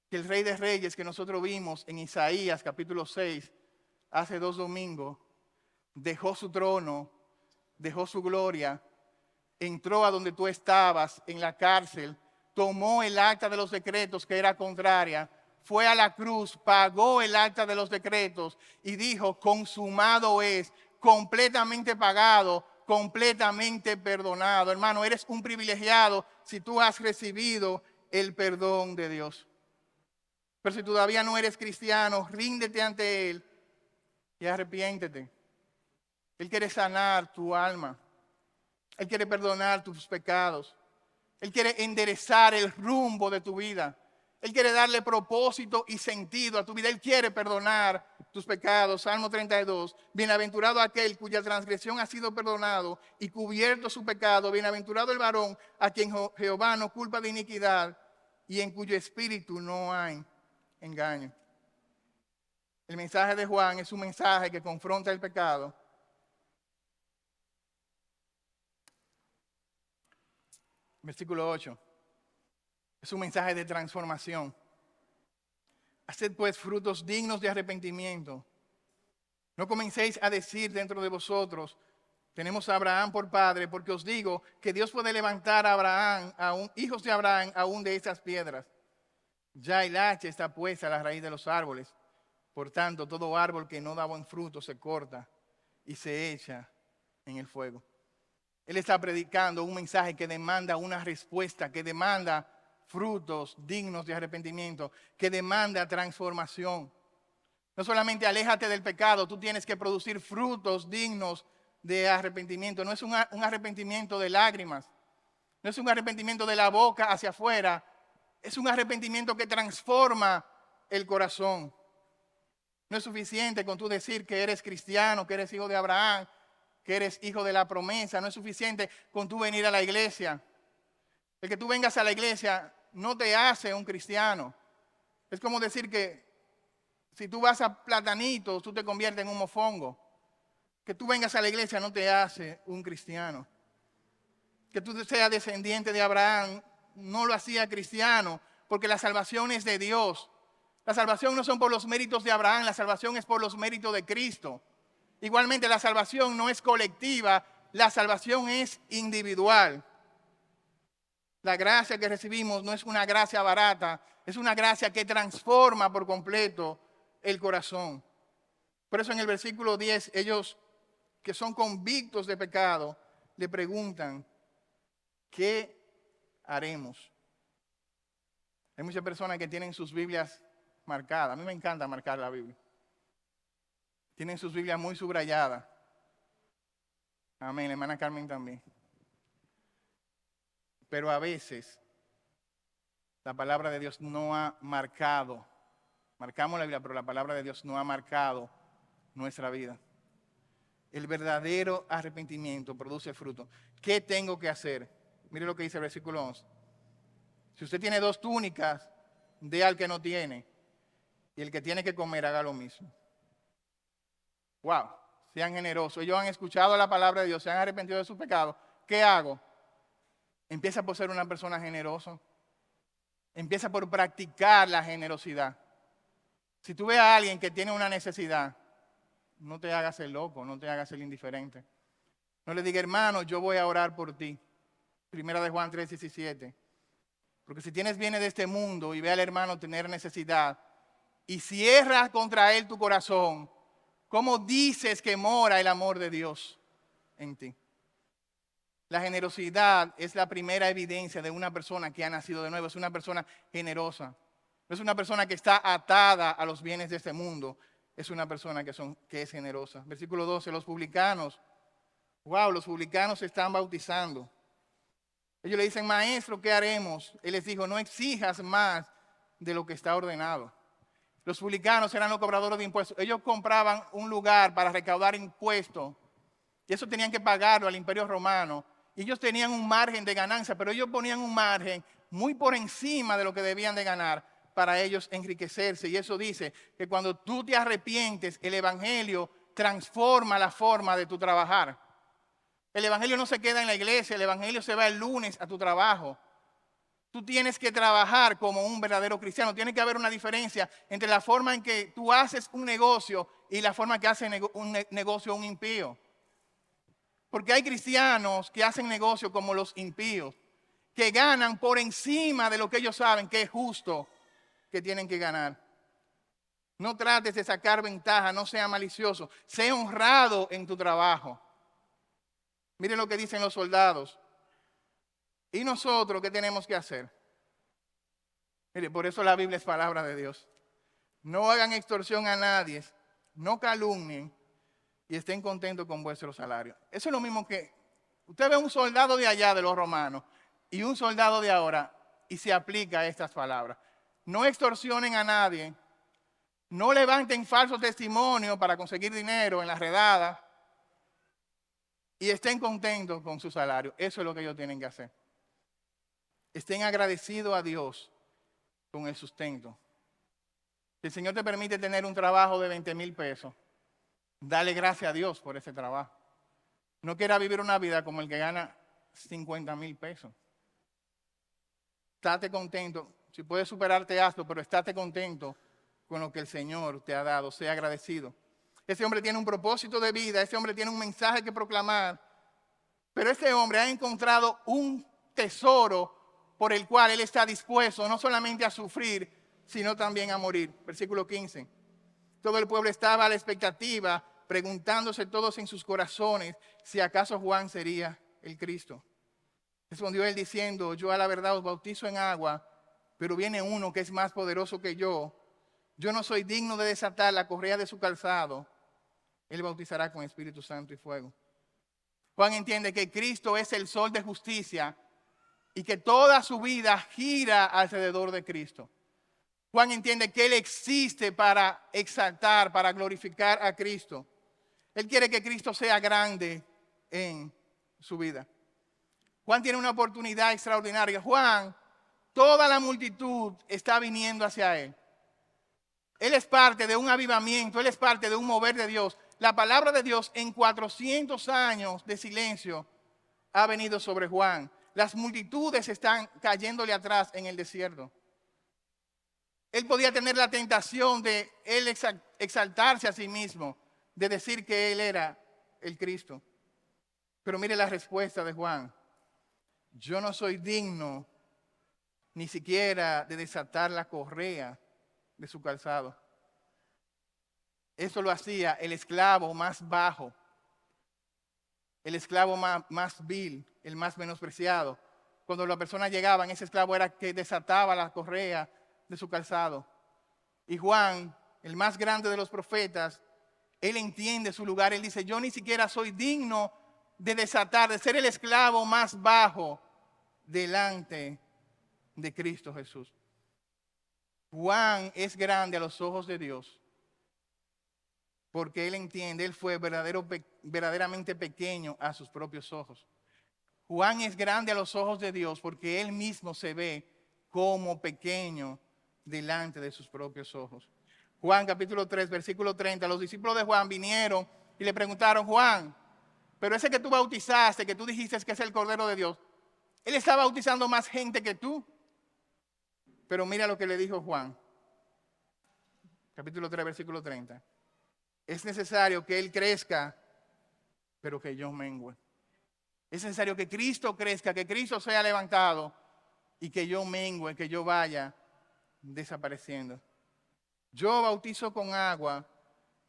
que el Rey de Reyes que nosotros vimos en Isaías capítulo 6, hace 2 domingos, dejó su trono, dejó su gloria, entró a donde tú estabas en la cárcel, tomó el acta de los decretos que era contraria, fue a la cruz, pagó el acta de los decretos y dijo, consumado es, completamente pagado, completamente perdonado. Hermano, eres un privilegiado si tú has recibido el perdón de Dios. Pero si todavía no eres cristiano, ríndete ante Él y arrepiéntete. Él quiere sanar tu alma. Él quiere perdonar tus pecados. Él quiere enderezar el rumbo de tu vida. Él quiere darle propósito y sentido a tu vida. Él quiere perdonar tus pecados. Salmo 32. Bienaventurado aquel cuya transgresión ha sido perdonado y cubierto su pecado. Bienaventurado el varón a quien Jehová no culpa de iniquidad y en cuyo espíritu no hay engaño. El mensaje de Juan es un mensaje que confronta el pecado. Versículo 8. Es un mensaje de transformación. Haced pues frutos dignos de arrepentimiento. No comencéis a decir dentro de vosotros, Tenemos a Abraham por padre, porque os digo que Dios puede levantar a Abraham, hijos de Abraham, aún de estas piedras. Ya el hacha está puesta a la raíz de los árboles. Por tanto, todo árbol que no da buen fruto se corta y se echa en el fuego. Él está predicando un mensaje que demanda una respuesta, que demanda frutos dignos de arrepentimiento, que demanda transformación. No solamente aléjate del pecado, tú tienes que producir frutos dignos de arrepentimiento. No es un arrepentimiento de lágrimas, no es un arrepentimiento de la boca hacia afuera, es un arrepentimiento que transforma el corazón. No es suficiente con tú decir que eres cristiano, que eres hijo de Abraham, que eres hijo de la promesa. No es suficiente con tú venir a la iglesia. El que tú vengas a la iglesia no te hace un cristiano. Es como decir que si tú vas a Platanitos, tú te conviertes en un mofongo. Que tú vengas a la iglesia no te hace un cristiano. Que tú seas descendiente de Abraham no lo hacía cristiano, porque la salvación es de Dios. La salvación no son por los méritos de Abraham, la salvación es por los méritos de Cristo. Igualmente la salvación no es colectiva, la salvación es individual. La gracia que recibimos no es una gracia barata, es una gracia que transforma por completo el corazón. Por eso en el versículo 10, ellos que son convictos de pecado, le preguntan, ¿qué haremos? Hay muchas personas que tienen sus Biblias marcadas. A mí me encanta marcar la Biblia. Tienen sus Biblias muy subrayadas. Amén, la hermana Carmen también. Pero a veces la palabra de Dios no ha marcado. Marcamos la Biblia, pero la palabra de Dios no ha marcado nuestra vida. El verdadero arrepentimiento produce fruto. ¿Qué tengo que hacer? Mire lo que dice el versículo 11. Si usted tiene 2 túnicas, dé al que no tiene. Y el que tiene que comer, haga lo mismo. Wow, sean generosos. Ellos han escuchado la palabra de Dios, se han arrepentido de su pecado. ¿Qué hago? Empieza por ser una persona generosa. Empieza por practicar la generosidad. Si tú ves a alguien que tiene una necesidad, no te hagas el loco, no te hagas el indiferente. No le digas, hermano, yo voy a orar por ti. Primera de Juan 3:17. Porque si tienes bienes de este mundo y ve al hermano tener necesidad y cierras contra él tu corazón, ¿cómo dices que mora el amor de Dios en ti? La generosidad es la primera evidencia de una persona que ha nacido de nuevo. Es una persona generosa. No es una persona que está atada a los bienes de este mundo. Es una persona que es generosa. Versículo 12, los publicanos. Wow, los publicanos se están bautizando. Ellos le dicen, maestro, ¿qué haremos? Él les dijo, no exijas más de lo que está ordenado. Los publicanos eran los cobradores de impuestos. Ellos compraban un lugar para recaudar impuestos. Y eso tenían que pagarlo al Imperio Romano. Y ellos tenían un margen de ganancia, pero ellos ponían un margen muy por encima de lo que debían de ganar para ellos enriquecerse. Y eso dice que cuando tú te arrepientes, el Evangelio transforma la forma de tu trabajar. El Evangelio no se queda en la iglesia, el Evangelio se va el lunes a tu trabajo. Tú tienes que trabajar como un verdadero cristiano. Tiene que haber una diferencia entre la forma en que tú haces un negocio y la forma que hace un negocio un impío. Porque hay cristianos que hacen negocio como los impíos, que ganan por encima de lo que ellos saben que es justo que tienen que ganar. No trates de sacar ventaja, no sea malicioso, sé honrado en tu trabajo. Miren lo que dicen los soldados. ¿Y nosotros qué tenemos que hacer? Mire, por eso la Biblia es palabra de Dios. No hagan extorsión a nadie, no calumnien y estén contentos con vuestro salario. Eso es lo mismo que usted ve un soldado de allá de los romanos y un soldado de ahora y se aplica a estas palabras. No extorsionen a nadie, no levanten falsos testimonios para conseguir dinero en la redada y estén contentos con su salario. Eso es lo que ellos tienen que hacer. Estén agradecidos a Dios con el sustento. Si el Señor te permite tener un trabajo de 20,000 pesos, dale gracias a Dios por ese trabajo. No quiera vivir una vida como el que gana 50,000 pesos. Estate contento. Si puedes superarte, hazlo, pero estate contento con lo que el Señor te ha dado. Sea agradecido. Ese hombre tiene un propósito de vida. Ese hombre tiene un mensaje que proclamar. Pero este hombre ha encontrado un tesoro por el cual él está dispuesto no solamente a sufrir, sino también a morir. Versículo 15. Todo el pueblo estaba a la expectativa, preguntándose todos en sus corazones si acaso Juan sería el Cristo. Respondió él diciendo: yo a la verdad os bautizo en agua, pero viene uno que es más poderoso que yo. Yo no soy digno de desatar la correa de su calzado. Él bautizará con Espíritu Santo y fuego. Juan entiende que Cristo es el sol de justicia y que toda su vida gira alrededor de Cristo. Juan entiende que Él existe para exaltar, para glorificar a Cristo. Él quiere que Cristo sea grande en su vida. Juan tiene una oportunidad extraordinaria. Juan, toda la multitud está viniendo hacia Él. Él es parte de un avivamiento, Él es parte de un mover de Dios. La palabra de Dios en 400 años de silencio ha venido sobre Juan. Las multitudes están cayéndole atrás en el desierto. Él podía tener la tentación de él exaltarse a sí mismo, de decir que él era el Cristo. Pero mire la respuesta de Juan: yo no soy digno ni siquiera de desatar la correa de su calzado. Eso lo hacía el esclavo más bajo, el esclavo más vil, el más menospreciado. Cuando la persona llegaba, ese esclavo era que desataba la correa de su calzado. Y Juan, el más grande de los profetas, él entiende su lugar. Él dice: yo ni siquiera soy digno de desatar, de ser el esclavo más bajo delante de Cristo Jesús. Juan es grande a los ojos de Dios porque él entiende, él fue verdaderamente pequeño a sus propios ojos. Juan es grande a los ojos de Dios porque él mismo se ve como pequeño delante de sus propios ojos. Juan capítulo 3, versículo 30, los discípulos de Juan vinieron y le preguntaron: Juan, pero ese que tú bautizaste, que tú dijiste que es el Cordero de Dios, él está bautizando más gente que tú. Pero mira lo que le dijo Juan. Capítulo 3, versículo 30. Es necesario que Él crezca, pero que yo mengüe. Es necesario que Cristo crezca, que Cristo sea levantado y que yo mengüe, que yo vaya desapareciendo. Yo bautizo con agua,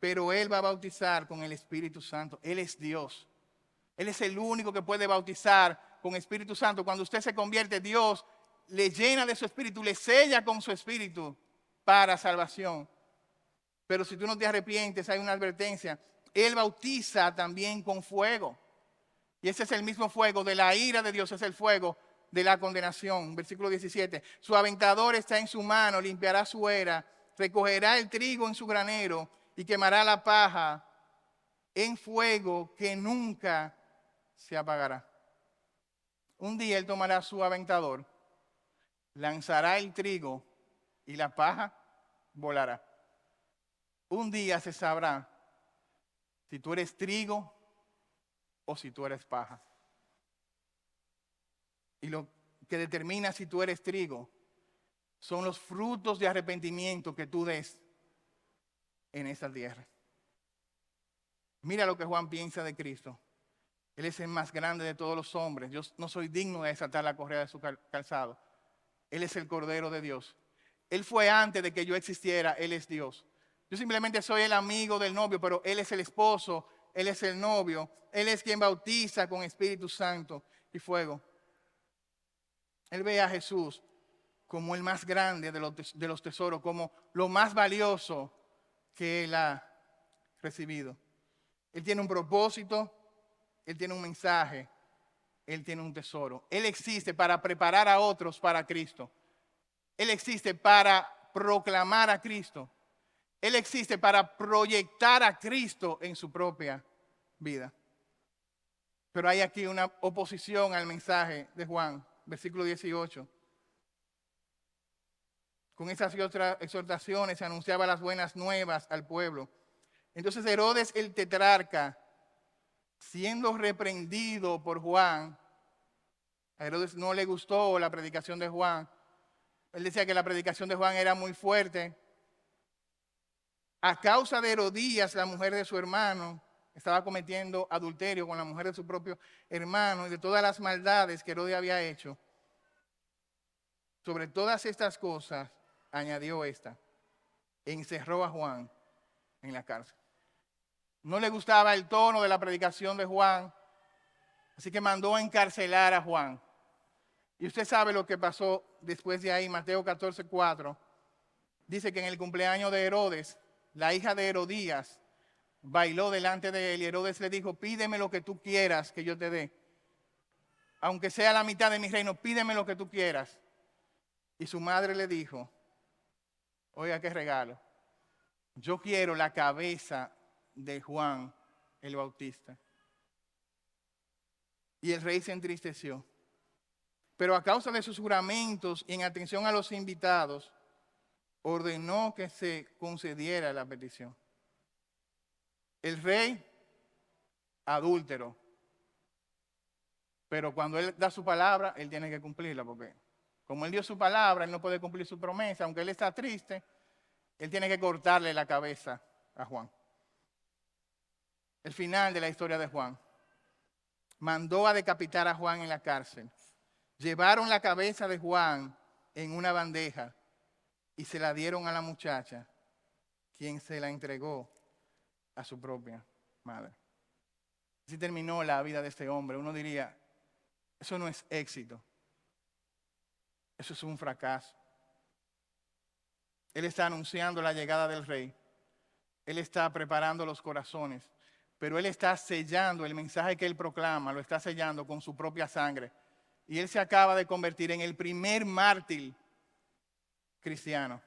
pero Él va a bautizar con el Espíritu Santo. Él es Dios. Él es el único que puede bautizar con Espíritu Santo. Cuando usted se convierte, Dios le llena de su Espíritu, le sella con su Espíritu para salvación. Pero si tú no te arrepientes, hay una advertencia. Él bautiza también con fuego. Y ese es el mismo fuego de la ira de Dios, es el fuego de la condenación. Versículo 17. Su aventador está en su mano, limpiará su era, recogerá el trigo en su granero y quemará la paja en fuego que nunca se apagará. Un día Él tomará su aventador, lanzará el trigo y la paja volará. Un día se sabrá si tú eres trigo o si tú eres paja. Y lo que determina si tú eres trigo son los frutos de arrepentimiento que tú des en esta tierra. Mira lo que Juan piensa de Cristo. Él es el más grande de todos los hombres. Yo no soy digno de desatar la correa de su calzado. Él es el Cordero de Dios. Él fue antes de que yo existiera. Él es Dios. Yo simplemente soy el amigo del novio, pero Él es el esposo, Él es el novio. Él es quien bautiza con Espíritu Santo y fuego. Él ve a Jesús como el más grande de los tesoros, como lo más valioso que Él ha recibido. Él tiene un propósito, Él tiene un mensaje, Él tiene un tesoro. Él existe para preparar a otros para Cristo. Él existe para proclamar a Cristo. Él existe para proyectar a Cristo en su propia vida. Pero hay aquí una oposición al mensaje de Juan, versículo 18. Con estas y otras exhortaciones se anunciaba las buenas nuevas al pueblo. Entonces Herodes el tetrarca, siendo reprendido por Juan, a Herodes no le gustó la predicación de Juan. Él decía que la predicación de Juan era muy fuerte. A causa de Herodías, la mujer de su hermano, estaba cometiendo adulterio con la mujer de su propio hermano y de todas las maldades que Herodes había hecho, sobre todas estas cosas añadió esta: encerró a Juan en la cárcel. No le gustaba el tono de la predicación de Juan, así que mandó a encarcelar a Juan. Y usted sabe lo que pasó después de ahí. Mateo 14:4 dice que en el cumpleaños de Herodes, la hija de Herodías bailó delante de él y Herodes le dijo: pídeme lo que tú quieras que yo te dé. Aunque sea la mitad de mi reino, pídeme lo que tú quieras. Y su madre le dijo: oiga, qué regalo. Yo quiero la cabeza de Juan el Bautista. Y el rey se entristeció. Pero a causa de sus juramentos y en atención a los invitados, ordenó que se concediera la petición. El rey, adúltero. Pero cuando él da su palabra, él tiene que cumplirla, porque como él dio su palabra, él no puede cumplir su promesa. Aunque él está triste, él tiene que cortarle la cabeza a Juan. El final de la historia de Juan. Mandó a decapitar a Juan en la cárcel. Llevaron la cabeza de Juan en una bandeja y se la dieron a la muchacha, quien se la entregó a su propia madre. Así terminó la vida de este hombre. Uno diría, eso no es éxito. Eso es un fracaso. Él está anunciando la llegada del rey. Él está preparando los corazones. Pero él está sellando el mensaje que él proclama, lo está sellando con su propia sangre. Y él se acaba de convertir en el primer mártir cristiano.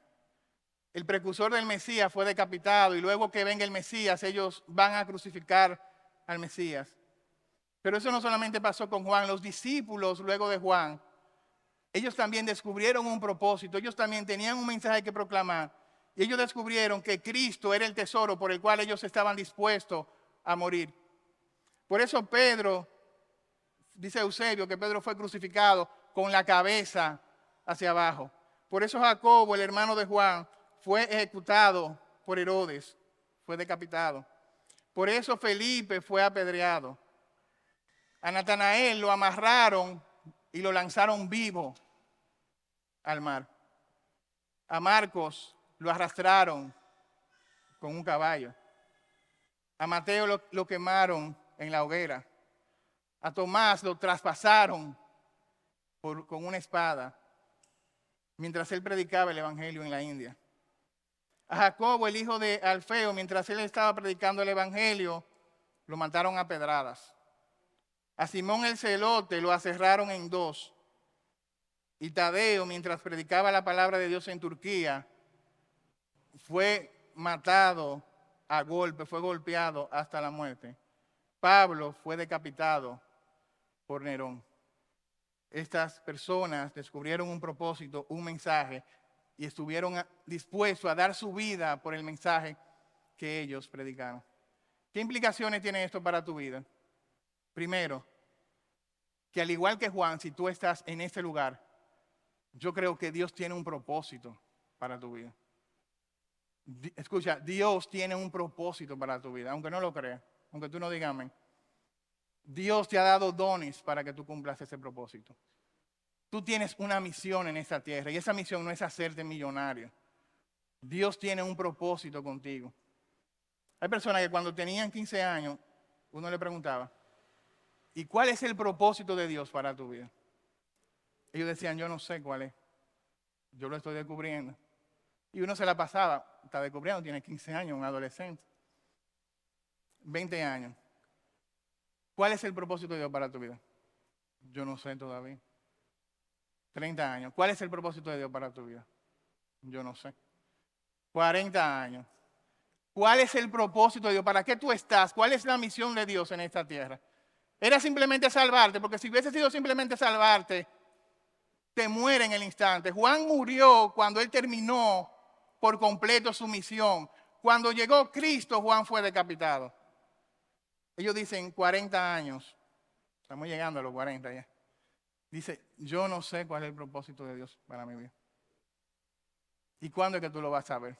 El precursor del Mesías fue decapitado y luego que venga el Mesías, ellos van a crucificar al Mesías. Pero eso no solamente pasó con Juan, los discípulos luego de Juan, ellos también descubrieron un propósito, ellos también tenían un mensaje que proclamar. Y ellos descubrieron que Cristo era el tesoro por el cual ellos estaban dispuestos a morir. Por eso Pedro, dice Eusebio, que Pedro fue crucificado con la cabeza hacia abajo. Por eso Jacobo, el hermano de Juan, fue ejecutado por Herodes, fue decapitado. Por eso Felipe fue apedreado. A Natanael lo amarraron y lo lanzaron vivo al mar. A Marcos lo arrastraron con un caballo. A Mateo lo quemaron en la hoguera. A Tomás lo traspasaron con una espada mientras él predicaba el evangelio en la India. A Jacobo, el hijo de Alfeo, mientras él estaba predicando el evangelio, lo mataron a pedradas. A Simón el celote lo aserraron en dos. Y Tadeo, mientras predicaba la palabra de Dios en Turquía, fue matado a golpe, fue golpeado hasta la muerte. Pablo fue decapitado por Nerón. Estas personas descubrieron un propósito, un mensaje, y estuvieron dispuestos a dar su vida por el mensaje que ellos predicaron. ¿Qué implicaciones tiene esto para tu vida? Primero, que al igual que Juan, si tú estás en este lugar, yo creo que Dios tiene un propósito para tu vida. Escucha, Dios tiene un propósito para tu vida, aunque no lo creas, aunque tú no digas amén. Dios te ha dado dones para que tú cumplas ese propósito. Tú tienes una misión en esta tierra y esa misión no es hacerte millonario. Dios tiene un propósito contigo. Hay personas que cuando tenían 15 años, uno le preguntaba, ¿y cuál es el propósito de Dios para tu vida? Ellos decían, yo no sé cuál es. Yo lo estoy descubriendo. Y uno se la pasaba, está descubriendo, tiene 15 años, un adolescente. 20 años. ¿Cuál es el propósito de Dios para tu vida? Yo no sé todavía. 30 años. ¿Cuál es el propósito de Dios para tu vida? Yo no sé. 40 años. ¿Cuál es el propósito de Dios? ¿Para qué tú estás? ¿Cuál es la misión de Dios en esta tierra? Era simplemente salvarte, porque si hubiese sido simplemente salvarte, te muere en el instante. Juan murió cuando él terminó por completo su misión. Cuando llegó Cristo, Juan fue decapitado. Ellos dicen 40 años. Estamos llegando a los 40 ya. Dice, yo no sé cuál es el propósito de Dios para mi vida. ¿Y cuándo es que tú lo vas a ver?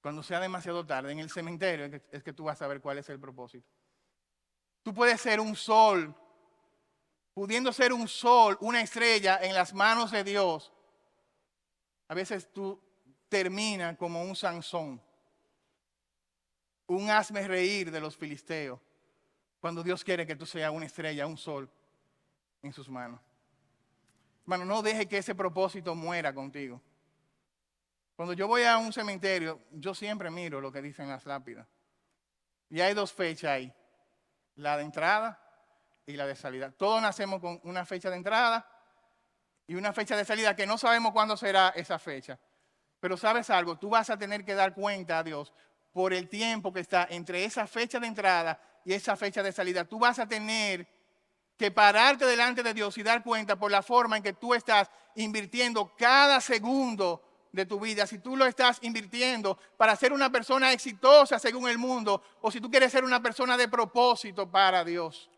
Cuando sea demasiado tarde, en el cementerio es que tú vas a ver cuál es el propósito. Tú puedes ser un sol, pudiendo ser un sol, una estrella en las manos de Dios. A veces tú terminas como un Sansón, un hazme reír de los filisteos, cuando Dios quiere que tú seas una estrella, un sol en sus manos. Hermano, no deje que ese propósito muera contigo. Cuando yo voy a un cementerio, yo siempre miro lo que dicen las lápidas. Y hay 2 fechas ahí, la de entrada y la de salida. Todos nacemos con una fecha de entrada y una fecha de salida que no sabemos cuándo será esa fecha. Pero ¿sabes algo? Tú vas a tener que dar cuenta a Dios por el tiempo que está entre esa fecha de entrada y esa fecha de salida. Tú vas a tener que pararte delante de Dios y dar cuenta por la forma en que tú estás invirtiendo cada segundo de tu vida. Si tú lo estás invirtiendo para ser una persona exitosa según el mundo, o si tú quieres ser una persona de propósito para Dios.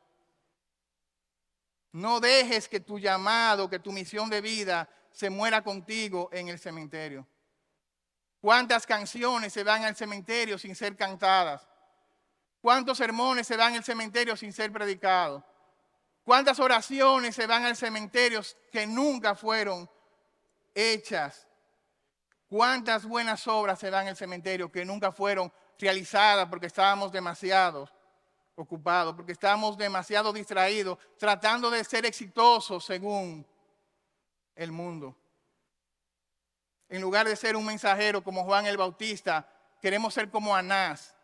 No dejes que tu llamado, que tu misión de vida se muera contigo en el cementerio. ¿Cuántas canciones se van al cementerio sin ser cantadas? ¿Cuántos sermones se van al cementerio sin ser predicados? ¿Cuántas oraciones se van al cementerio que nunca fueron hechas? ¿Cuántas buenas obras se van al cementerio que nunca fueron realizadas porque estábamos demasiado ocupados, porque estábamos demasiado distraídos, tratando de ser exitosos según el mundo? En lugar de ser un mensajero como Juan el Bautista, queremos ser como Anás.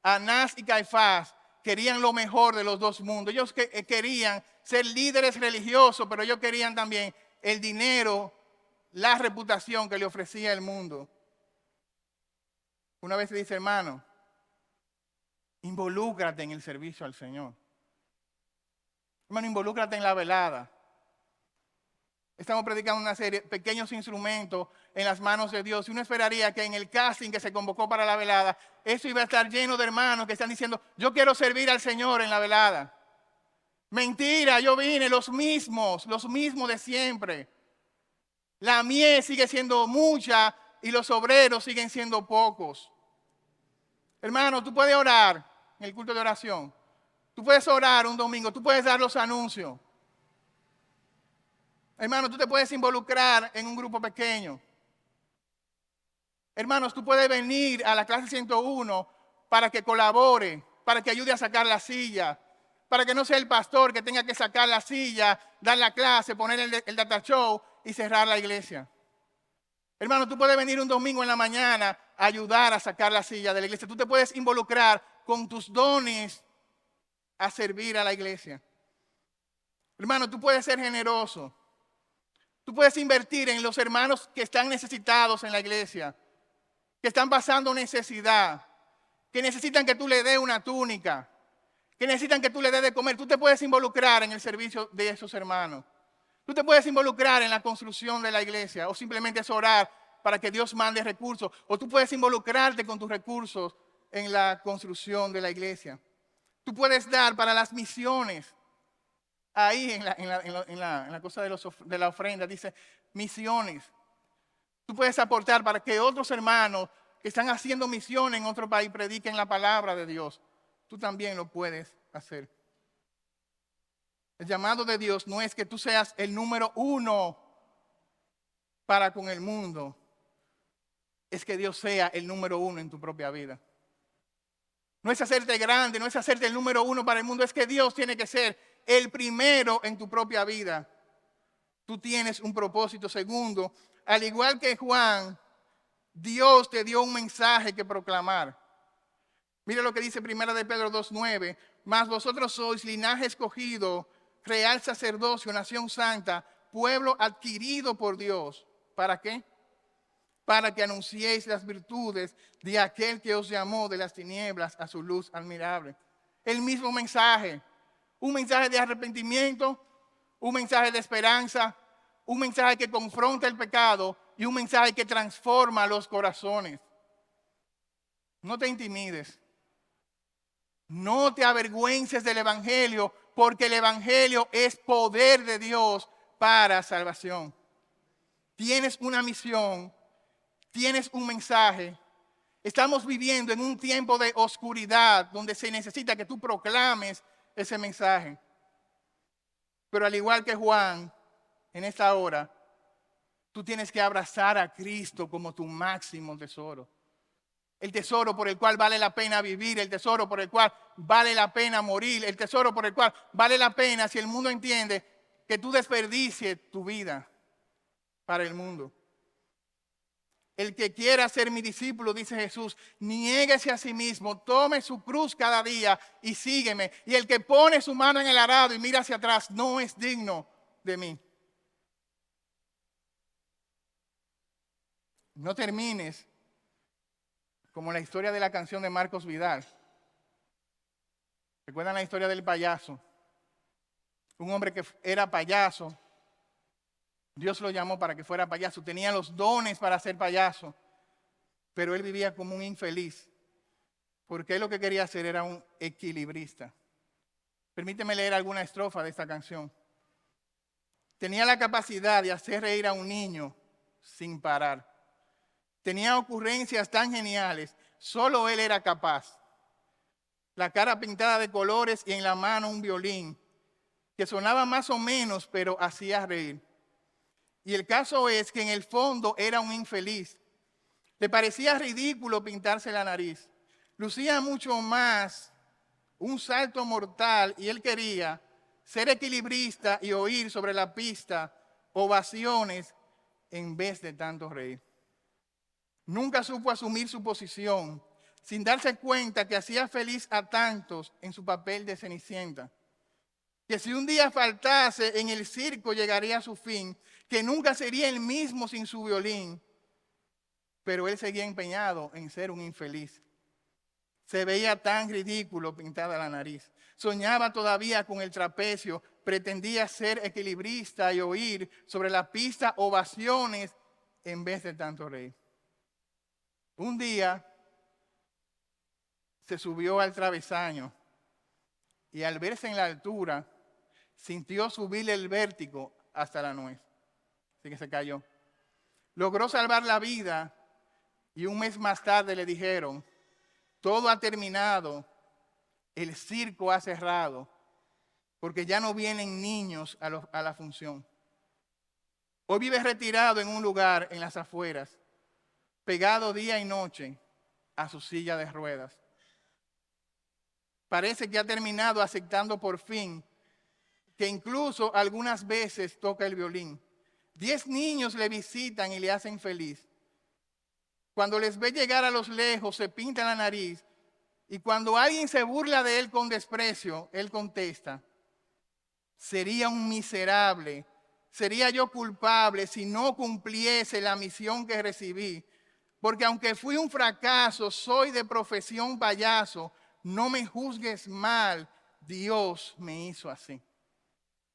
Anás y Caifás querían lo mejor de los 2 mundos. Ellos querían ser líderes religiosos, pero ellos querían también el dinero, la reputación que le ofrecía el mundo. Una vez le dice, hermano, involúcrate en el servicio al Señor. Hermano, involúcrate en la velada. Estamos predicando una serie, pequeños instrumentos en las manos de Dios. Y uno esperaría que en el casting que se convocó para la velada, eso iba a estar lleno de hermanos que están diciendo, yo quiero servir al Señor en la velada. Mentira, yo vine, los mismos de siempre. La mies sigue siendo mucha y los obreros siguen siendo pocos. Hermano, tú puedes orar en el culto de oración. Tú puedes orar un domingo, tú puedes dar los anuncios. Hermano, tú te puedes involucrar en un grupo pequeño. Hermanos, tú puedes venir a la clase 101 para que colabore, para que ayude a sacar la silla, para que no sea el pastor que tenga que sacar la silla, dar la clase, poner el data show y cerrar la iglesia. Hermano, tú puedes venir un domingo en la mañana a ayudar a sacar la silla de la iglesia. Tú te puedes involucrar con tus dones a servir a la iglesia. Hermano, tú puedes ser generoso. Tú puedes invertir en los hermanos que están necesitados en la iglesia, que están pasando necesidad, que necesitan que tú le des una túnica, que necesitan que tú le des de comer. Tú te puedes involucrar en el servicio de esos hermanos. Tú te puedes involucrar en la construcción de la iglesia o simplemente es orar para que Dios mande recursos. O tú puedes involucrarte con tus recursos en la construcción de la iglesia. Tú puedes dar para las misiones. Ahí en la cosa de la ofrenda dice misiones. Tú puedes aportar para que otros hermanos que están haciendo misión en otro país prediquen la palabra de Dios. Tú también lo puedes hacer. El llamado de Dios no es que tú seas el número 1 para con el mundo. Es que Dios sea el número 1 en tu propia vida. No es hacerte grande, no es hacerte el número 1 para el mundo. Es que Dios tiene que ser el primero en tu propia vida. Tú tienes un propósito. Segundo, al igual que Juan, Dios te dio un mensaje que proclamar. Mira lo que dice 1 de Pedro 2:9. Mas vosotros sois linaje escogido, real sacerdocio, nación santa, pueblo adquirido por Dios. ¿Para qué? Para que anunciéis las virtudes de aquel que os llamó de las tinieblas a su luz admirable. El mismo mensaje. Un mensaje de arrepentimiento, un mensaje de esperanza, un mensaje que confronta el pecado y un mensaje que transforma los corazones. No te intimides. No te avergüences del evangelio, porque el evangelio es poder de Dios para salvación. Tienes una misión, tienes un mensaje Estamos viviendo en un tiempo de oscuridad donde se necesita que tú proclames ese mensaje. Pero al igual que Juan, en esta hora, tú tienes que abrazar a Cristo como tu máximo tesoro. El tesoro por el cual vale la pena vivir, el tesoro por el cual vale la pena morir, el tesoro por el cual vale la pena, si el mundo entiende, que tú desperdicies tu vida para el mundo. El que quiera ser mi discípulo, dice Jesús, niéguese a sí mismo, tome su cruz cada día y sígueme. Y el que pone su mano en el arado y mira hacia atrás no es digno de mí. No termines como la historia de la canción de Marcos Vidal. ¿Recuerdan la historia del payaso? Un hombre que era payaso. Dios lo llamó para que fuera payaso. Tenía los dones para ser payaso. Pero él vivía como un infeliz. Porque él lo que quería hacer era un equilibrista. Permíteme leer alguna estrofa de esta canción. Tenía la capacidad de hacer reír a un niño sin parar. Tenía ocurrencias tan geniales, solo él era capaz. La cara pintada de colores y en la mano un violín, que sonaba más o menos, pero hacía reír. Y el caso es que en el fondo era un infeliz. Le parecía ridículo pintarse la nariz. Lucía mucho más un salto mortal y él quería ser equilibrista y oír sobre la pista ovaciones en vez de tanto reír. Nunca supo asumir su posición, sin darse cuenta que hacía feliz a tantos en su papel de Cenicienta. Que si un día faltase en el circo llegaría a su fin, que nunca sería el mismo sin su violín. Pero él seguía empeñado en ser un infeliz. Se veía tan ridículo pintada la nariz. Soñaba todavía con el trapecio, pretendía ser equilibrista y oír sobre la pista ovaciones en vez de tanto reír. Un día se subió al travesaño y al verse en la altura sintió subirle el vértigo hasta la nuez. Así que se cayó. Logró salvar la vida y un mes más tarde le dijeron, todo ha terminado, el circo ha cerrado, porque ya no vienen niños a la función. Hoy vive retirado en un lugar en las afueras, pegado día y noche a su silla de ruedas. Parece que ha terminado aceptando por fin que incluso algunas veces toca el violín. 10 niños le visitan y le hacen feliz. Cuando les ve llegar a los lejos, se pinta la nariz. Y cuando alguien se burla de él con desprecio, él contesta, sería un miserable, sería yo culpable si no cumpliese la misión que recibí. Porque aunque fui un fracaso, soy de profesión payaso, no me juzgues mal, Dios me hizo así.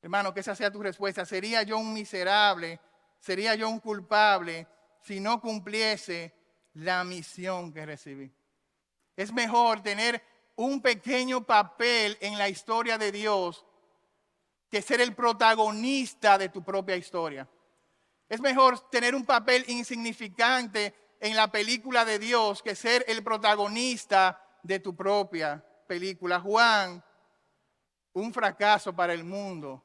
Hermano, que esa sea tu respuesta. ¿Sería yo un miserable? ¿Sería yo un culpable si no cumpliese la misión que recibí? Es mejor tener un pequeño papel en la historia de Dios que ser el protagonista de tu propia historia. Es mejor tener un papel insignificante en la película de Dios que ser el protagonista de tu propia película. Juan, un fracaso para el mundo.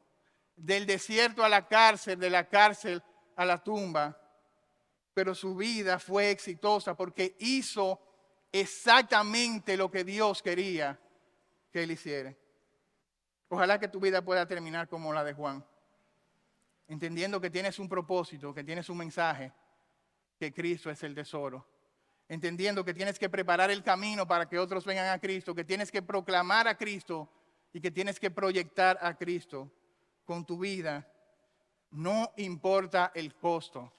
Del desierto a la cárcel, de la cárcel a la tumba. Pero su vida fue exitosa porque hizo exactamente lo que Dios quería que él hiciera. Ojalá que tu vida pueda terminar como la de Juan. Entendiendo que tienes un propósito, que tienes un mensaje, que Cristo es el tesoro. Entendiendo que tienes que preparar el camino para que otros vengan a Cristo, que tienes que proclamar a Cristo y que tienes que proyectar a Cristo con tu vida. No importa el costo,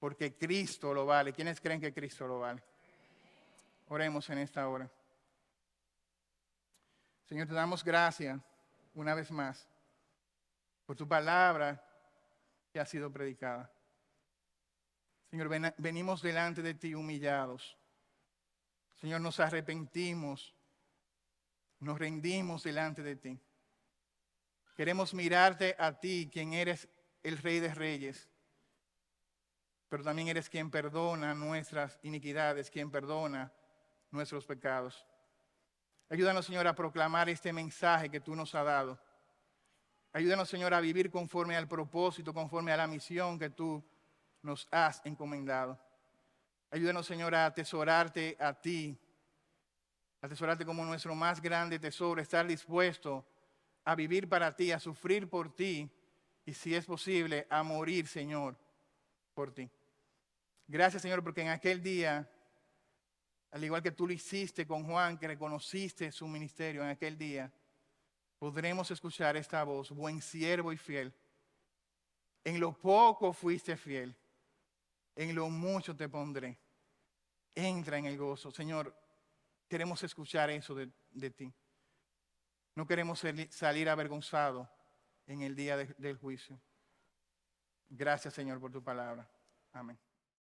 porque Cristo lo vale. ¿Quiénes creen que Cristo lo vale? Oremos en esta hora. Señor, te damos gracias una vez más por tu palabra que ha sido predicada. Señor, venimos delante de ti humillados. Señor, nos arrepentimos, nos rendimos delante de ti. Queremos mirarte a ti, quien eres el Rey de Reyes. pero también eres quien perdona nuestras iniquidades, quien perdona nuestros pecados. Ayúdanos, Señor, a proclamar este mensaje que tú nos has dado. Ayúdanos, Señor, a vivir conforme al propósito, conforme a la misión que tú nos has encomendado. Ayúdanos, Señor, a atesorarte a ti, atesorarte como nuestro más grande tesoro, estar dispuesto a vivir para ti, a sufrir por ti y, si es posible, a morir, Señor, por ti. Gracias, Señor, porque en aquel día, al igual que tú lo hiciste con Juan, que reconociste su ministerio en aquel día, podremos escuchar esta voz: buen siervo y fiel. En lo poco fuiste fiel, en lo mucho te pondré. Entra en el gozo. Señor, queremos escuchar eso de ti. No queremos salir avergonzados en el día del juicio. Gracias, Señor, por tu palabra. Amén.